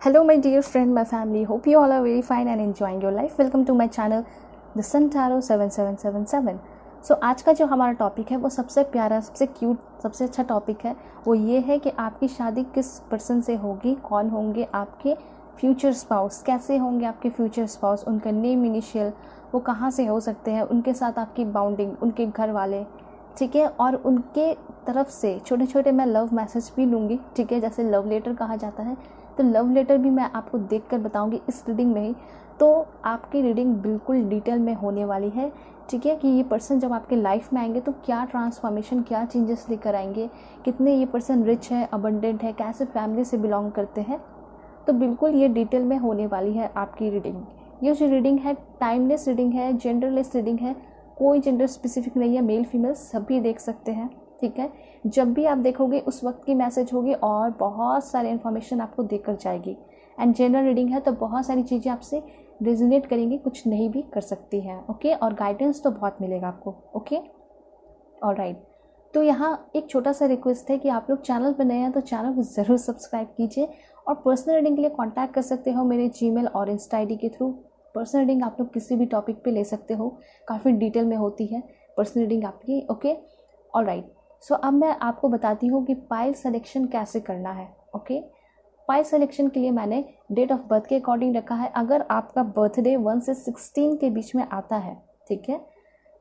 Hello, my dear friend, my family. Hope you all are very fine and enjoying your life. Welcome to my channel, The Sun Tarot 7777. सो आज का जो हमारा topic है वो सबसे प्यारा, सबसे क्यूट, सबसे अच्छा टॉपिक है। वो ये है कि आपकी शादी किस पर्सन से होगी, कौन होंगे आपके फ्यूचर स्पाउस, कैसे होंगे आपके फ्यूचर स्पाउस, उनका नेम इनिशियल वो कहाँ से हो सकते हैं, उनके साथ आपकी बाउंडिंग, उनके घर वाले, ठीक है, और उनके तरफ से छोटे छोटे मैं लव मैसेज भी लूँगी, ठीक है, जैसे लव लेटर कहा जाता है, तो लव लेटर भी मैं आपको देखकर बताऊंगी इस रीडिंग में ही। तो आपकी रीडिंग बिल्कुल डिटेल में होने वाली है, ठीक है, कि ये पर्सन जब आपके लाइफ में आएंगे तो क्या ट्रांसफॉर्मेशन, क्या चेंजेस लेकर आएंगे, कितने ये पर्सन रिच है, अबंडेंट है, कैसे फैमिली से बिलोंग करते हैं। तो बिल्कुल ये डिटेल में होने वाली है आपकी रीडिंग। ये जो रीडिंग है टाइमलेस रीडिंग है, जेंडरलेस रीडिंग है, कोई जेंडर स्पेसिफिक नहीं है, मेल फीमेल सभी देख सकते हैं, ठीक है। जब भी आप देखोगे उस वक्त की मैसेज होगी और बहुत सारे इन्फॉर्मेशन आपको देकर जाएगी। एंड जनरल रीडिंग है तो बहुत सारी चीज़ें आपसे रेजोनेट करेंगी, कुछ नहीं भी कर सकती हैं, ओके। और गाइडेंस तो बहुत मिलेगा आपको, ओके, ऑलराइट। तो यहाँ एक छोटा सा रिक्वेस्ट है कि आप लोग चैनल पर नए हैं तो चैनल को ज़रूर सब्सक्राइब कीजिए, और पर्सनल रीडिंग के लिए कॉन्टैक्ट कर सकते हो मेरे जीमेल और इंस्टा ID के थ्रू। पर्सनल रीडिंग आप लोग किसी भी टॉपिक पे ले सकते हो, काफ़ी डिटेल में होती है पर्सनल रीडिंग आपकी, ओके, ऑलराइट। सो अब मैं आपको बताती हूँ कि पाइल सिलेक्शन कैसे करना है, ओके। पाइल सिलेक्शन के लिए मैंने डेट ऑफ बर्थ के अकॉर्डिंग रखा है। अगर आपका बर्थडे 1 से 16 के बीच में आता है, ठीक है,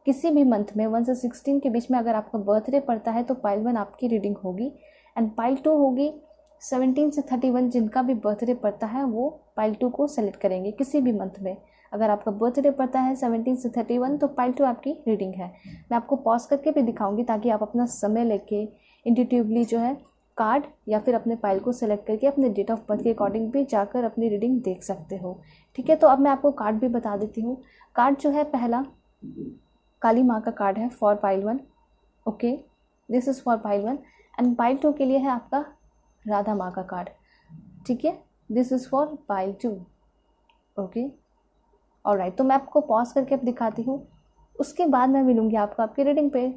किसी भी मंथ में 1 से 16 के बीच में अगर आपका बर्थडे पड़ता है तो पाइल 1 आपकी रीडिंग होगी, एंड पाइल 2 होगी 17 से 31। जिनका भी बर्थडे पड़ता है वो पाइल 2 को सेलेक्ट करेंगे किसी भी मंथ में। अगर आपका बर्थडे पड़ता है 17 से 31 तो पाइल 2 आपकी रीडिंग है। मैं आपको पॉज करके भी दिखाऊंगी ताकि आप अपना समय लेके इंट्यूटिवली जो है कार्ड या फिर अपने पाइल को सेलेक्ट करके अपने डेट ऑफ बर्थ के अकॉर्डिंग भी जाकर अपनी रीडिंग देख सकते हो, ठीक है। तो अब मैं आपको कार्ड भी बता देती हूँ। कार्ड जो है पहला काली माँ का कार्ड है for pile 1, okay, this is for pile 1। And pile 2 के लिए है आपका राधा माँ का कार्ड, ठीक है, this is for pile 2, okay, alright. तो मैं आपको पॉज करके अब दिखाती हूँ, उसके बाद मैं मिलूँगी आपको आपकी रीडिंग पे।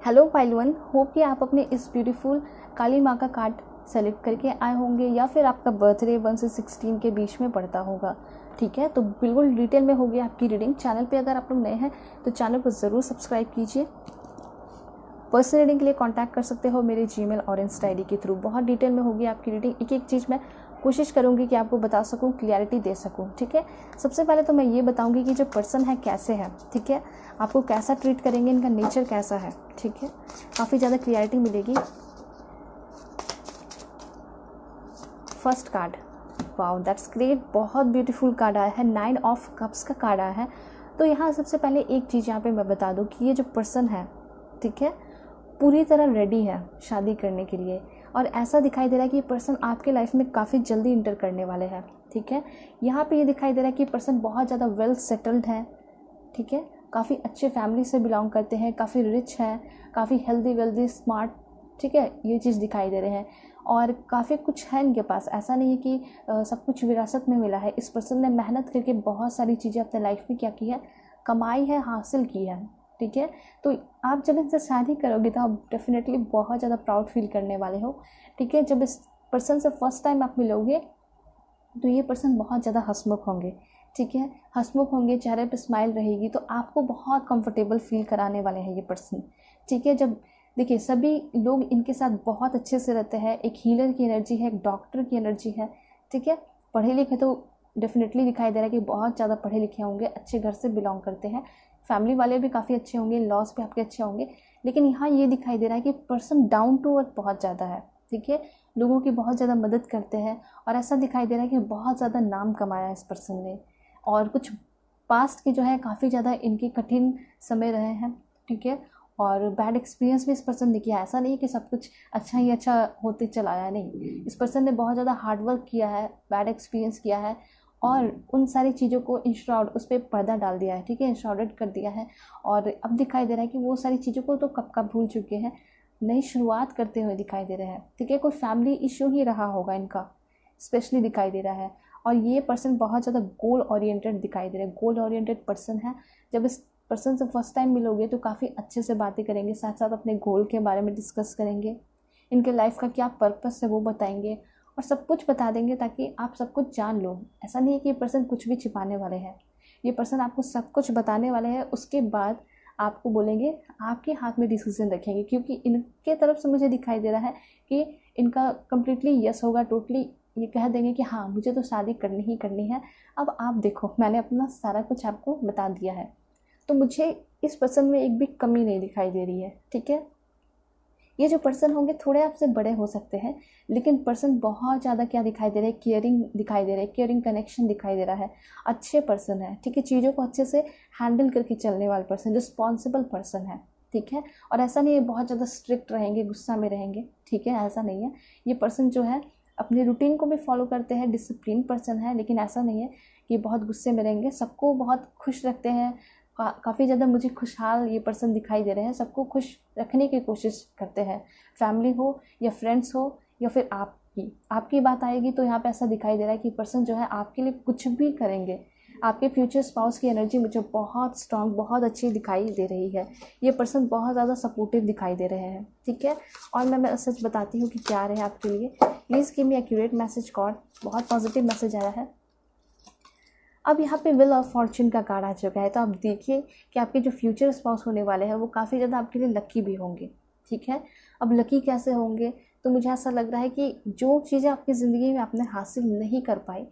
हेलो पाइल 1, होप कि आप अपने इस ब्यूटीफुल काली माँ का कार्ड सेलेक्ट करके आए होंगे, या फिर आपका बर्थडे 1 से 16 के बीच में पड़ता होगा, ठीक है। तो बिल्कुल डिटेल में होगी आपकी रीडिंग। चैनल पे अगर आप लोग नए हैं तो चैनल को ज़रूर सब्सक्राइब कीजिए। पर्सनल रीडिंग के लिए कांटेक्ट कर सकते हो मेरे जीमेल और इंस्टा ID के थ्रू। बहुत डिटेल में होगी आपकी रीडिंग, एक एक चीज़ मैं कोशिश करूँगी कि आपको बता सकूँ, क्लियरिटी दे सकूँ, ठीक है। सबसे पहले तो मैं ये बताऊँगी कि जो पर्सन है कैसे है, ठीक है, आपको कैसा ट्रीट करेंगे, इनका नेचर कैसा है, ठीक है, काफ़ी ज़्यादा क्लियरिटी मिलेगी। First card, wow that's great, बहुत ब्यूटीफुल कार्ड आया है, 9 ऑफ कप्स का कार्ड आया है। तो यहाँ सबसे पहले एक चीज़ यहाँ पे मैं बता दूँ कि ये जो पर्सन है, ठीक है, पूरी तरह रेडी है शादी करने के लिए, और ऐसा दिखाई दे रहा है कि ये पर्सन आपके लाइफ में काफ़ी जल्दी इंटर करने वाले हैं, ठीक है। यहाँ पे ये दिखाई दे रहा है कि ये पर्सन बहुत ज़्यादा वेल सेटल्ड है, ठीक है, काफ़ी अच्छे फैमिली से बिलोंग करते हैं, काफ़ी रिच है, काफ़ी हेल्दी वेल्दी स्मार्ट, ठीक है, ये चीज़ दिखाई दे रहे हैं, और काफ़ी कुछ है इनके पास। ऐसा नहीं है कि सब कुछ विरासत में मिला है। इस पर्सन ने मेहनत करके बहुत सारी चीज़ें अपने लाइफ में क्या की है, कमाई है, हासिल की है, ठीक है। तो आप जब इनसे शादी करोगे तो आप डेफिनेटली बहुत ज़्यादा प्राउड फील करने वाले हो, ठीक है। जब इस पर्सन से फर्स्ट टाइम आप मिलोगे तो ये पर्सन बहुत ज़्यादा हंसमुख होंगे, ठीक है, हंसमुख होंगे, चेहरे पे स्माइल रहेगी, तो आपको बहुत कंफर्टेबल फील कराने वाले हैं ये पर्सन, ठीक है। जब देखिए सभी लोग इनके साथ बहुत अच्छे से रहते हैं, एक हीलर की एनर्जी है, एक डॉक्टर की एनर्जी है, ठीक है। पढ़े लिखे तो डेफिनेटली दिखाई दे रहा है कि बहुत ज़्यादा पढ़े लिखे होंगे, अच्छे घर से बिलोंग करते हैं, फैमिली वाले भी काफ़ी अच्छे होंगे, लॉस भी आपके अच्छे होंगे। लेकिन यहाँ ये दिखाई दे रहा है कि पर्सन डाउन टू अर्थ बहुत ज़्यादा है, ठीक है, लोगों की बहुत ज़्यादा मदद करते हैं, और ऐसा दिखाई दे रहा है कि बहुत ज़्यादा नाम कमाया है इस पर्सन ने, और कुछ पास्ट की जो है काफ़ी ज़्यादा इनके कठिन समय रहे हैं, ठीक है, और बैड एक्सपीरियंस भी इस पर्सन ने किया। ऐसा नहीं कि सब कुछ अच्छा ही अच्छा होते चला आया, नहीं, इस पर्सन ने बहुत ज़्यादा हार्डवर्क किया है, बैड एक्सपीरियंस किया है, और उन सारी चीज़ों को इंश्राउड, उस पर पर्दा डाल दिया है, ठीक है, इंश्राउडेड कर दिया है, और अब दिखाई दे रहा है कि वो सारी चीज़ों को तो कब का भूल चुके हैं। नई शुरुआत करते हुए दिखाई दे रहे हैं। ठीक है, कोई फैमिली इशू ही रहा होगा इनका, स्पेशली दिखाई दे रहा है। और ये पर्सन बहुत ज़्यादा गोल ओरिएंटेड दिखाई दे रहा है, गोल ओरिएंटेड पर्सन है। जब इस पर्सन से फर्स्ट टाइम मिलोगे तो काफ़ी अच्छे से बातें करेंगे, साथ साथ अपने गोल के बारे में डिस्कस करेंगे, इनके लाइफ का क्या पर्पस है वो बताएंगे और सब कुछ बता देंगे ताकि आप सब कुछ जान लो। ऐसा नहीं है कि ये पर्सन कुछ भी छिपाने वाले हैं, ये पर्सन आपको सब कुछ बताने वाले हैं। उसके बाद आपको बोलेंगे, आपके हाथ में डिसीजन रखेंगे, क्योंकि इनके तरफ से मुझे दिखाई दे रहा है कि इनका कम्प्लीटली यस होगा, टोटली ये कह देंगे कि हाँ मुझे तो शादी करनी ही करनी है। अब आप देखो, मैंने अपना सारा कुछ आपको बता दिया है, तो मुझे इस पर्सन में एक भी कमी नहीं दिखाई दे रही है। ठीक है, ये जो पर्सन होंगे थोड़े आपसे बड़े हो सकते हैं, लेकिन पर्सन बहुत ज़्यादा क्या दिखाई दे रहा है, केयरिंग दिखाई दे रहा है, केयरिंग कनेक्शन दिखाई दे रहा है, अच्छे पर्सन है। ठीक है, चीज़ों को अच्छे से हैंडल करके चलने वाले पर्सन, रिस्पॉन्सिबल पर्सन है। ठीक है, और ऐसा नहीं है बहुत ज़्यादा स्ट्रिक्ट रहेंगे, गुस्सा में रहेंगे। ठीक है, ऐसा नहीं है। ये पर्सन जो है अपने रूटीन को भी फॉलो करते हैं, डिसिप्लिन पर्सन है, लेकिन ऐसा नहीं है कि बहुत गुस्से में रहेंगे। सबको बहुत खुश रखते हैं, काफ़ी ज़्यादा मुझे खुशहाल ये पर्सन दिखाई दे रहे हैं, सबको खुश रखने की कोशिश करते हैं। फैमिली हो या फ्रेंड्स हो या फिर आपकी बात आएगी तो यहाँ पे ऐसा दिखाई दे रहा है कि पर्सन जो है आपके लिए कुछ भी करेंगे। आपके फ्यूचर स्पाउस की एनर्जी मुझे बहुत स्ट्रांग, बहुत अच्छी दिखाई दे रही है। ये पर्सन बहुत ज़्यादा सपोर्टिव दिखाई दे रहे हैं। ठीक है, और मैं सच बताती हूँ कि क्या रहे आपके लिए। Please give me accurate message God. बहुत पॉजिटिव मैसेज आया है। अब यहाँ पे व्हील ऑफ फॉर्चून का कार्ड आ चुका है, तो आप देखिए कि आपके जो फ्यूचर स्पाउस होने वाले हैं वो काफ़ी ज़्यादा आपके लिए लकी भी होंगे। ठीक है, अब लकी कैसे होंगे, तो मुझे ऐसा लग रहा है कि जो चीज़ें आपकी ज़िंदगी में आपने हासिल नहीं कर पाई,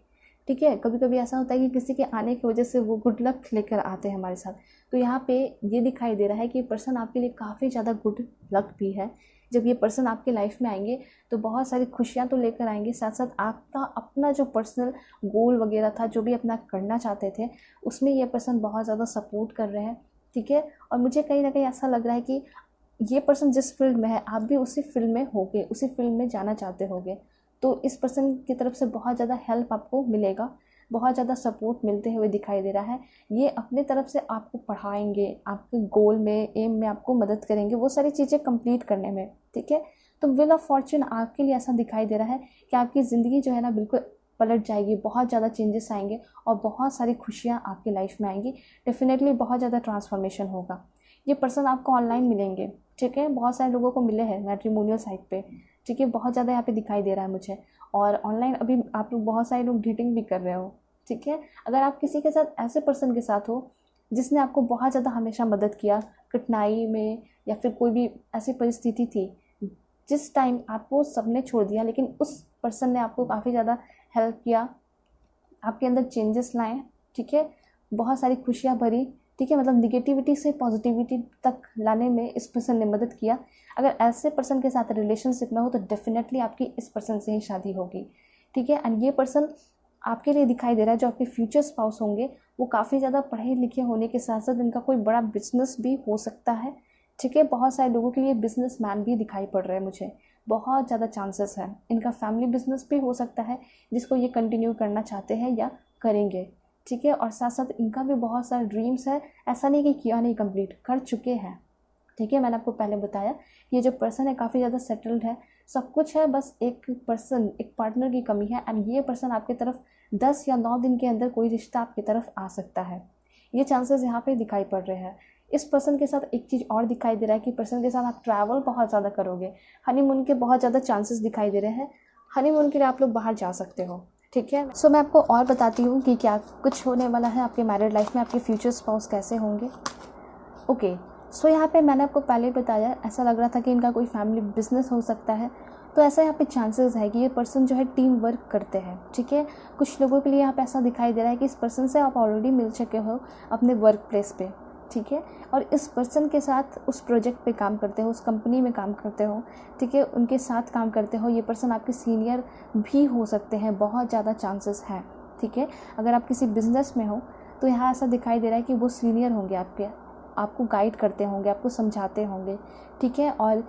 ठीक है, कभी कभी ऐसा होता है कि किसी के आने की वजह से वो गुड लक लेकर आते हैं हमारे साथ। तो यहाँ पे ये दिखाई दे रहा है कि ये पर्सन आपके लिए काफ़ी ज़्यादा गुड लक भी है। जब ये पर्सन आपके लाइफ में आएंगे तो बहुत सारी खुशियाँ तो लेकर आएंगे, साथ साथ आपका अपना जो पर्सनल गोल वगैरह था, जो भी अपना करना चाहते थे, उसमें ये पर्सन बहुत ज़्यादा सपोर्ट कर रहे हैं। ठीक है, और मुझे कहीं ना कहीं ऐसा लग रहा है कि ये पर्सन जिस फील्ड में है आप भी उसी फील्ड में होगे, उसी फील्ड में जाना चाहते होगे। तो इस पर्सन की तरफ से बहुत ज़्यादा हेल्प आपको मिलेगा, बहुत ज़्यादा सपोर्ट मिलते हुए दिखाई दे रहा है। ये अपने तरफ से आपको पढ़ाएंगे, आपके गोल में, एम में आपको मदद करेंगे वो सारी चीज़ें कंप्लीट करने में। ठीक है, तो व्हील ऑफ फॉर्चून आपके लिए ऐसा दिखाई दे रहा है कि आपकी ज़िंदगी जो है ना बिल्कुल पलट जाएगी, बहुत ज़्यादा चेंजेस आएंगे और बहुत सारी खुशियाँ आपकी लाइफ में आएंगी। डेफिनेटली बहुत ज़्यादा ट्रांसफॉर्मेशन होगा। ये पर्सन आपको ऑनलाइन मिलेंगे। ठीक है, बहुत सारे लोगों को मिले हैं मैट्रिमोनियल साइट पे। ठीक है, बहुत ज़्यादा यहाँ पे दिखाई दे रहा है मुझे। और ऑनलाइन अभी आप लोग बहुत सारे लोग डेटिंग भी कर रहे हो। ठीक है, अगर आप किसी के साथ ऐसे पर्सन के साथ हो जिसने आपको बहुत ज़्यादा हमेशा मदद किया कठिनाई में, या फिर कोई भी ऐसी परिस्थिति थी जिस टाइम आपको सबने छोड़ दिया, लेकिन उस पर्सन ने आपको काफ़ी ज़्यादा हेल्प किया, आपके अंदर चेंजेस लाए। ठीक है, बहुत सारी खुशियाँ भरी। ठीक है, मतलब निगेटिविटी से पॉजिटिविटी तक लाने में इस पर्सन ने मदद किया। अगर ऐसे पर्सन के साथ रिलेशनशिप में हो तो डेफिनेटली आपकी इस पर्सन से ही शादी होगी। ठीक है, एंड ये पर्सन आपके लिए दिखाई दे रहा है, जो आपके फ्यूचर स्पाउस होंगे वो काफ़ी ज़्यादा पढ़े लिखे होने के साथ साथ इनका कोई बड़ा बिजनेस भी हो सकता है। ठीक है, बहुत सारे लोगों के लिए बिजनेस मैन भी दिखाई पड़ रहे हैं मुझे, बहुत ज़्यादा चांसेस हैं। इनका फैमिली बिजनेस भी हो सकता है जिसको ये कंटिन्यू करना चाहते हैं या करेंगे। ठीक है, और साथ साथ इनका भी बहुत सारे ड्रीम्स है, ऐसा नहीं कि किया नहीं, कंप्लीट कर चुके हैं। ठीक है, मैंने आपको पहले बताया ये जो पर्सन है काफ़ी ज़्यादा सेटल्ड है, सब कुछ है, बस एक पर्सन, एक पार्टनर की कमी है। एंड ये पर्सन आपकी तरफ 10 या 9 दिन के अंदर कोई रिश्ता आपकी तरफ आ सकता है, ये चांसेस यहाँ पे दिखाई पड़ रहे हैं। इस पर्सन के साथ एक चीज़ और दिखाई दे रहा है कि पर्सन के साथ आप ट्रैवल बहुत ज़्यादा करोगे, हनीमून के बहुत ज़्यादा चांसेस दिखाई दे रहे हैं। हनीमून के लिए आप लोग बाहर जा सकते हो। ठीक है, सो मैं आपको और बताती हूँ कि क्या कुछ होने वाला है आपके मैरिड लाइफ में, आपके फ्यूचर स्पाउस कैसे होंगे। ओके, सो यहाँ पे मैंने आपको पहले बताया, ऐसा लग रहा था कि इनका कोई फैमिली बिजनेस हो सकता है, तो ऐसा यहाँ पे चांसेस है कि ये पर्सन जो है टीम वर्क करते हैं। ठीक है, कुछ लोगों के लिए यहाँ पे ऐसा दिखाई दे रहा है कि इस पर्सन से आप ऑलरेडी मिल चुके हो अपने वर्क प्लेस पे। ठीक है, और इस पर्सन के साथ उस प्रोजेक्ट पे काम करते हो, उस कंपनी में काम करते हो। ठीक है, उनके साथ काम करते हो। ये पर्सन आपके सीनियर भी हो सकते हैं, बहुत ज़्यादा चांसेस हैं। ठीक है, अगर आप किसी बिजनेस में हो तो यहाँ ऐसा दिखाई दे रहा है कि वो सीनियर होंगे आपके, आपको गाइड करते होंगे, आपको समझाते होंगे। ठीक है, और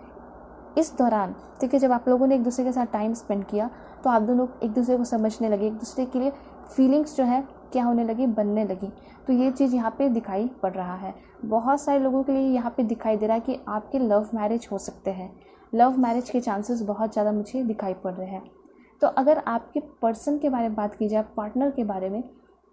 इस दौरान, ठीक है, जब आप लोगों ने एक दूसरे के साथ टाइम स्पेंड किया तो आप दोनों एक दूसरे को समझने लगे, एक दूसरे के लिए फीलिंग्स जो है क्या होने लगी, बनने लगी। तो ये चीज़ यहाँ पे दिखाई पड़ रहा है। बहुत सारे लोगों के लिए यहाँ पे दिखाई दे रहा है कि आपके लव मैरिज हो सकते हैं। लव मैरिज के चांसेस बहुत ज़्यादा मुझे दिखाई पड़ रहे हैं। तो अगर आपके पर्सन के बारे में बात की जाए, पार्टनर के बारे में,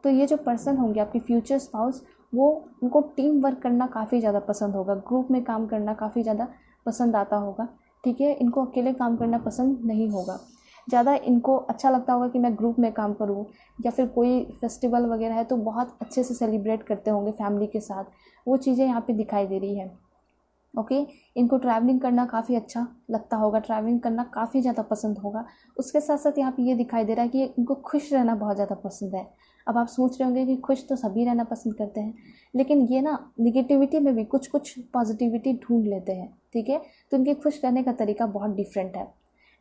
तो ये जो पर्सन होंगे आपके फ्यूचर स्पाउस, वो उनको टीम वर्क करना काफ़ी ज़्यादा पसंद होगा, ग्रुप में काम करना काफ़ी ज़्यादा पसंद आता होगा। ठीक है, इनको अकेले काम करना पसंद नहीं होगा। ज़्यादा इनको अच्छा लगता होगा कि मैं ग्रुप में काम करूँ, या फिर कोई फेस्टिवल वगैरह है तो बहुत अच्छे से सेलिब्रेट करते होंगे फैमिली के साथ। वो चीज़ें यहाँ पे दिखाई दे रही है। ओके, इनको ट्रैवलिंग करना काफ़ी अच्छा लगता होगा, ट्रैवलिंग करना काफ़ी ज़्यादा पसंद होगा। उसके साथ साथ यहाँ पे ये दिखाई दे रहा है कि इनको खुश रहना बहुत ज़्यादा पसंद है। अब आप सोच रहे होंगे कि खुश तो सभी रहना पसंद करते हैं, लेकिन ये ना निगेटिविटी में भी कुछ कुछ पॉजिटिविटी ढूंढ लेते हैं। ठीक है, तो इनके खुश रहने का तरीका बहुत डिफरेंट है।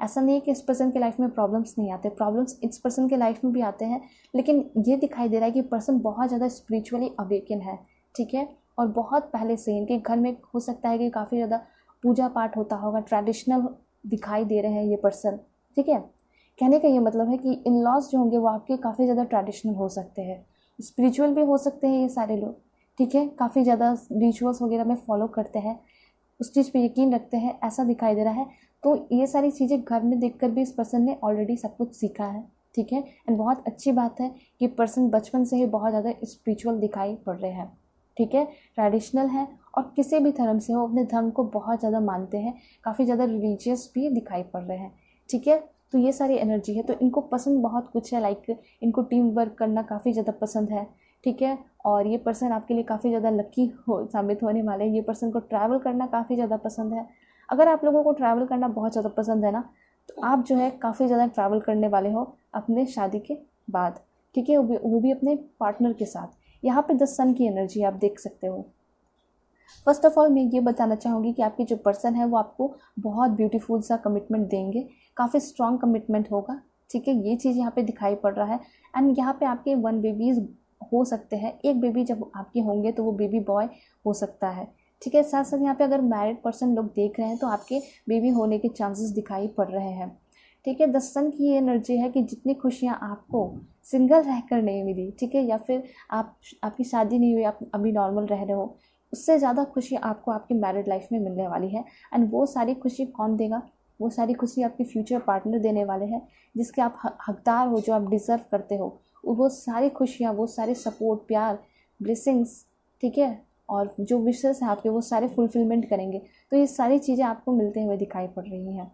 ऐसा नहीं है कि इस पर्सन के लाइफ में प्रॉब्लम्स नहीं आते, प्रॉब्लम्स इस पर्सन के लाइफ में भी आते हैं, लेकिन ये दिखाई दे रहा है कि पर्सन बहुत ज़्यादा स्पिरिचुअली अवेकन है। ठीक है, और बहुत पहले से इनके घर में हो सकता है कि काफ़ी ज़्यादा पूजा पाठ होता होगा, ट्रेडिशनल दिखाई दे रहे हैं ये पर्सन। ठीक है, कहने का ये मतलब है कि इन लॉज जो होंगे वो आपके काफ़ी ज़्यादा ट्रेडिशनल हो सकते हैं, स्पिरिचुअल भी हो सकते हैं ये सारे लोग। ठीक है, काफ़ी ज़्यादा रिचुअल्स वगैरह में फॉलो करते हैं, उस चीज़ पे यकीन रखते हैं, ऐसा दिखाई दे रहा है। तो ये सारी चीज़ें घर में देखकर भी इस पर्सन ने ऑलरेडी सब कुछ सीखा है। ठीक है, एंड बहुत अच्छी बात है कि पर्सन बचपन से ही बहुत ज़्यादा स्पिरिचुअल दिखाई पड़ रहे हैं। ठीक है, ट्रेडिशनल है और किसी भी धर्म से हो, अपने धर्म को बहुत ज़्यादा मानते हैं, काफ़ी ज़्यादा रिलीजियस भी दिखाई पड़ रहे हैं। ठीक है, तो ये सारी एनर्जी है। तो इनको पसंद बहुत कुछ है, लाइक इनको टीम वर्क करना काफ़ी ज़्यादा पसंद है। ठीक है, और ये पर्सन आपके लिए काफ़ी ज़्यादा लकी हो साबित होने वाले हैं। ये पर्सन को ट्रैवल करना काफ़ी ज़्यादा पसंद है। अगर आप लोगों को ट्रैवल करना बहुत ज़्यादा पसंद है ना, तो आप जो है काफ़ी ज़्यादा ट्रैवल करने वाले हो अपने शादी के बाद। ठीक है, वो भी अपने पार्टनर के साथ। यहाँ पे द सन की एनर्जी आप देख सकते हो। फर्स्ट ऑफ ऑल मैं ये बताना चाहूँगी कि आपकी जो पर्सन है वो आपको बहुत ब्यूटीफुल सा कमिटमेंट देंगे, काफ़ी स्ट्रॉन्ग कमिटमेंट होगा। ठीक है, ये चीज़ यहाँ पे दिखाई पड़ रहा है। एंड यहाँ पे आपके 1 बेबीज़ हो सकते हैं। एक बेबी जब आपके होंगे तो वो बेबी बॉय हो सकता है। ठीक है, साथ साथ यहाँ पे अगर मैरिड पर्सन लोग देख रहे हैं तो आपके बेबी होने के चांसेस दिखाई पड़ रहे हैं। ठीक है, द सन की ये एनर्जी है कि जितनी खुशियाँ आपको सिंगल रहकर नहीं मिली, ठीक है, या फिर आपकी शादी नहीं हुई, आप अभी नॉर्मल रह रहे हो, उससे ज़्यादा खुशी आपको आपकी मैरिड लाइफ में मिलने वाली है। एंड वो सारी खुशी कौन देगा? वो सारी खुशी आपके फ्यूचर पार्टनर देने वाले हैं, जिसके आप हकदार हो, जो आप डिज़र्व करते हो। वो सारी खुशियाँ, वो सारे सपोर्ट, प्यार, ब्लेसिंग्स, ठीक है, और जो विशेस हैं आपके, वो सारे फुलफिलमेंट करेंगे। तो ये सारी चीज़ें आपको मिलते हुए दिखाई पड़ रही हैं।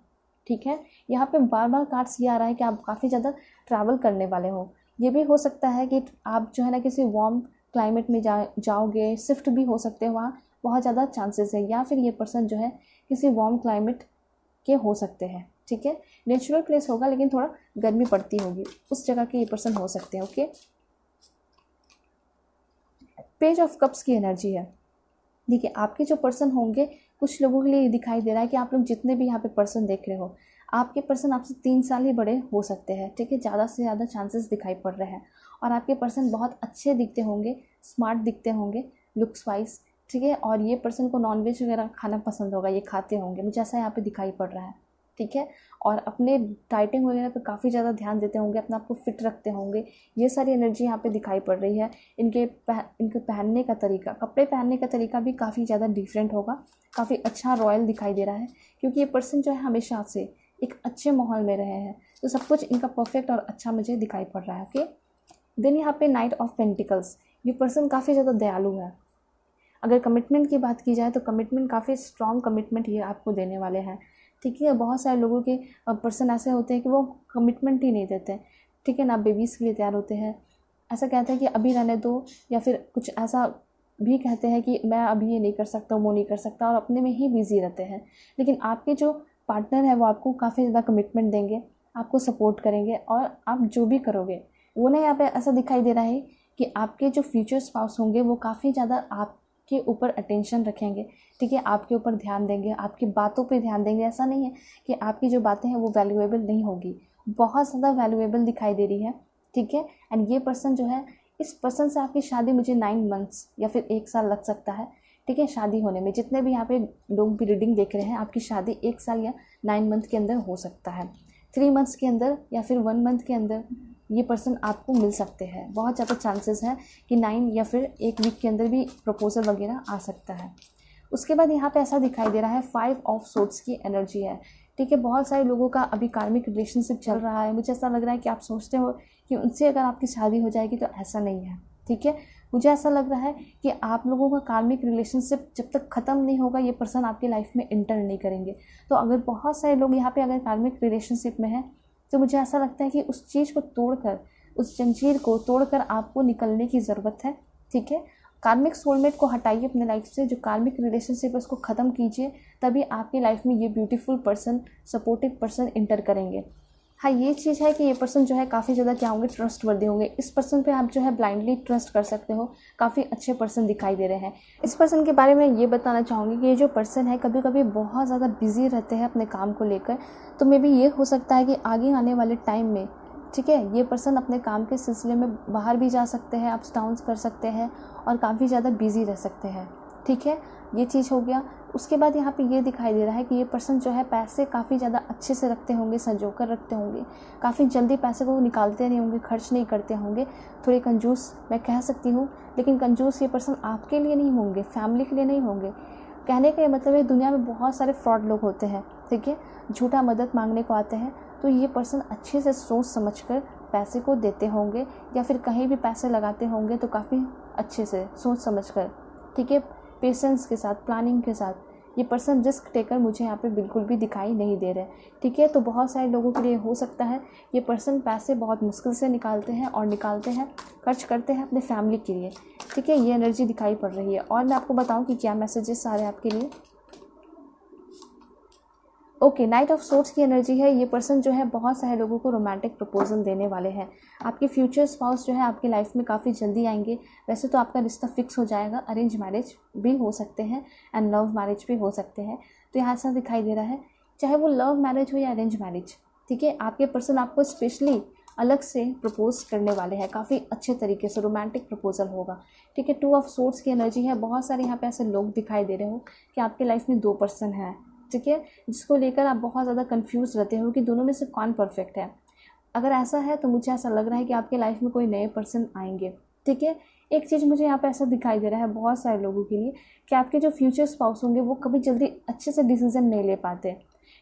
ठीक है, यहाँ पे बार बार कार्ड्स ये आ रहा है कि आप काफ़ी ज़्यादा ट्रैवल करने वाले हो। ये भी हो सकता है कि आप जो है ना किसी वार्म क्लाइमेट में जाओगे, शिफ्ट भी हो सकते हो, वहाँ बहुत ज़्यादा चांसेस है। या फिर ये पर्सन जो है किसी वार्म क्लाइमेट के हो सकते हैं। ठीक है, नेचुरल प्लेस होगा लेकिन थोड़ा गर्मी पड़ती होगी, उस जगह के ये पर्सन हो सकते हैं। ओके, पेज ऑफ कप्स की एनर्जी है। देखिए, आपके जो पर्सन होंगे, कुछ लोगों के लिए ये दिखाई दे रहा है कि आप लोग जितने भी यहाँ पे पर्सन देख रहे हो, आपके पर्सन आपसे 3 साल ही बड़े हो सकते हैं। ठीक है, ज़्यादा से ज़्यादा चांसेस दिखाई पड़ रहे हैं। और आपके पर्सन बहुत अच्छे दिखते होंगे, स्मार्ट दिखते होंगे लुक्स वाइज। ठीक है, और ये पर्सन को नॉनवेज वगैरह खाना पसंद होगा, ये खाते होंगे, मुझे ऐसा यहाँ पे दिखाई पड़ रहा है। ठीक है, और अपने डाइटिंग वगैरह पे काफ़ी ज़्यादा ध्यान देते होंगे, अपने आप को फिट रखते होंगे। ये सारी एनर्जी यहाँ पे दिखाई पड़ रही है। इनके पहनने का तरीका, कपड़े पहनने का तरीका भी काफ़ी ज़्यादा डिफरेंट होगा, काफ़ी अच्छा रॉयल दिखाई दे रहा है, क्योंकि ये पर्सन जो है हमेशा से एक अच्छे माहौल में रहे हैं, तो सब कुछ इनका परफेक्ट और अच्छा मुझे दिखाई पड़ रहा है। ओके, देन यहाँ पे नाइट ऑफ पेंटिकल्स, ये पर्सन काफ़ी ज़्यादा दयालु है। अगर कमिटमेंट की बात की जाए तो कमिटमेंट, काफ़ी स्ट्रॉन्ग कमिटमेंट ये आपको देने वाले हैं। ठीक है, बहुत सारे लोगों के पर्सन ऐसे होते हैं कि वो कमिटमेंट ही नहीं देते। ठीक है ना, बेबीज़ के लिए तैयार होते हैं, ऐसा कहते हैं कि अभी रहने दो, या फिर कुछ ऐसा भी कहते हैं कि मैं अभी ये नहीं कर सकता, वो नहीं कर सकता, और अपने में ही बिजी रहते हैं। लेकिन आपके जो पार्टनर है वो आपको काफ़ी ज़्यादा कमिटमेंट देंगे, आपको सपोर्ट करेंगे, और आप जो भी करोगे वो ना, यहाँ पे ऐसा दिखाई दे रहा है कि आपके जो फ्यूचर स्पाउस होंगे वो काफ़ी ज़्यादा आपके ऊपर अटेंशन रखेंगे। ठीक है, आपके ऊपर ध्यान देंगे, आपकी बातों पे ध्यान देंगे। ऐसा नहीं है कि आपकी जो बातें हैं वो वैल्यूएबल नहीं होगी, बहुत ज़्यादा वैल्यूएबल दिखाई दे रही है। ठीक है, एंड ये पर्सन जो है, इस पर्सन से आपकी शादी मुझे 9 मंथ्स या फिर 1 साल लग सकता है। ठीक है, शादी होने में। जितने भी यहाँ पे लोग भी रीडिंग देख रहे हैं, आपकी शादी 1 साल या 9 मंथ के अंदर हो सकता है, 3 मंथ्स के अंदर या फिर 1 मंथ के अंदर, ये पर्सन आपको मिल सकते हैं। बहुत ज़्यादा चांसेस है कि 9 या फिर 1 वीक के अंदर भी प्रपोजल वगैरह आ सकता है। उसके बाद यहाँ पे ऐसा दिखाई दे रहा है 5 ऑफ सोर्ड्स की एनर्जी है। ठीक है, बहुत सारे लोगों का अभी कार्मिक रिलेशनशिप चल रहा है। मुझे ऐसा लग रहा है कि आप सोचते हो कि उनसे अगर आपकी शादी हो जाएगी, तो ऐसा नहीं है। ठीक है, मुझे ऐसा लग रहा है कि आप लोगों का कार्मिक रिलेशनशिप जब तक ख़त्म नहीं होगा, ये पर्सन आपकी लाइफ में इंटर नहीं करेंगे। तो अगर बहुत सारे लोग यहाँ पे अगर कार्मिक रिलेशनशिप में हैं, तो मुझे ऐसा लगता है कि उस चीज़ को तोड़कर, उस जंजीर को तोड़कर आपको निकलने की ज़रूरत है। ठीक है, कार्मिक सोलमेट को हटाइए अपने लाइफ से, जो कार्मिक रिलेशनशिप है उसको ख़त्म कीजिए, तभी आपकी लाइफ में ये beautiful person, supportive person inter करेंगे। हाँ, ये चीज़ है कि ये पर्सन जो है काफ़ी ज़्यादा क्या होंगे, ट्रस्टवर्दी होंगे। इस पर्सन पे आप जो है ब्लाइंडली ट्रस्ट कर सकते हो। काफ़ी अच्छे पर्सन दिखाई दे रहे हैं। इस पर्सन के बारे में ये बताना चाहूँगी कि ये जो पर्सन है कभी कभी बहुत ज़्यादा बिजी रहते हैं अपने काम को लेकर। तो मे बी ये हो सकता है कि आगे आने वाले टाइम में, ठीक है, ये पर्सन अपने काम के सिलसिले में बाहर भी जा सकते हैं, अप्स डाउन्स कर सकते हैं और काफ़ी ज़्यादा बिजी रह सकते हैं। ठीक है, ये चीज़ हो गया। उसके बाद यहाँ पे ये दिखाई दे रहा है कि ये पर्सन जो है पैसे काफ़ी ज़्यादा अच्छे से रखते होंगे, संजो कर रखते होंगे। काफ़ी जल्दी पैसे को निकालते नहीं होंगे, खर्च नहीं करते होंगे। थोड़े कंजूस मैं कह सकती हूँ, लेकिन कंजूस ये पर्सन आपके लिए नहीं होंगे, फैमिली के लिए नहीं होंगे। कहने का ये मतलब है, दुनिया में बहुत सारे फ्रॉड लोग होते हैं। ठीक है, झूठा मदद मांगने को आते हैं। तो ये पर्सन अच्छे से सोच समझकर पैसे को देते होंगे, या फिर कहीं भी पैसे लगाते होंगे तो काफ़ी अच्छे से सोच समझकर, ठीक है, पेशेंस के साथ, प्लानिंग के साथ। ये पर्सन रिस्क टेकर मुझे यहाँ पे बिल्कुल भी दिखाई नहीं दे रहे। ठीक है, तो बहुत सारे लोगों के लिए हो सकता है ये पर्सन पैसे बहुत मुश्किल से निकालते हैं और निकालते हैं, खर्च करते हैं अपने फैमिली के लिए। ठीक है, ये एनर्जी दिखाई पड़ रही है। और मैं आपको बताऊँ कि क्या मैसेजेस आ रहे हैं आपके लिए। ओके, नाइट ऑफ सोर्ड्स की एनर्जी है। ये पर्सन जो है बहुत सारे लोगों को रोमांटिक प्रपोजल देने वाले हैं। आपके फ्यूचर स्पाउस जो है आपकी लाइफ में काफ़ी जल्दी आएंगे। वैसे तो आपका रिश्ता फिक्स हो जाएगा, अरेंज मैरिज भी हो सकते हैं एंड लव मैरिज भी हो सकते हैं। तो यहाँ ऐसा दिखाई दे रहा है, चाहे वो लव मैरिज हो या अरेंज मैरिज। ठीक है, आपके पर्सन आपको स्पेशली अलग से प्रपोज करने वाले हैं, काफ़ी अच्छे तरीके से रोमांटिक प्रपोजल होगा। ठीक है, 2 ऑफ सोर्ड्स की एनर्जी है। बहुत सारे यहाँ पे ऐसे लोग दिखाई दे रहे हो कि आपके लाइफ में 2 पर्सन हैं। ठीक है, जिसको लेकर आप बहुत ज़्यादा कंफ्यूज रहते हो कि दोनों में से कौन परफेक्ट है। अगर ऐसा है तो मुझे ऐसा लग रहा है कि आपके लाइफ में कोई नए पर्सन आएंगे। ठीक है, एक चीज़ मुझे यहाँ पे ऐसा दिखाई दे रहा है बहुत सारे लोगों के लिए कि आपके जो फ्यूचर स्पाउस होंगे वो कभी जल्दी अच्छे से डिसीजन नहीं ले पाते।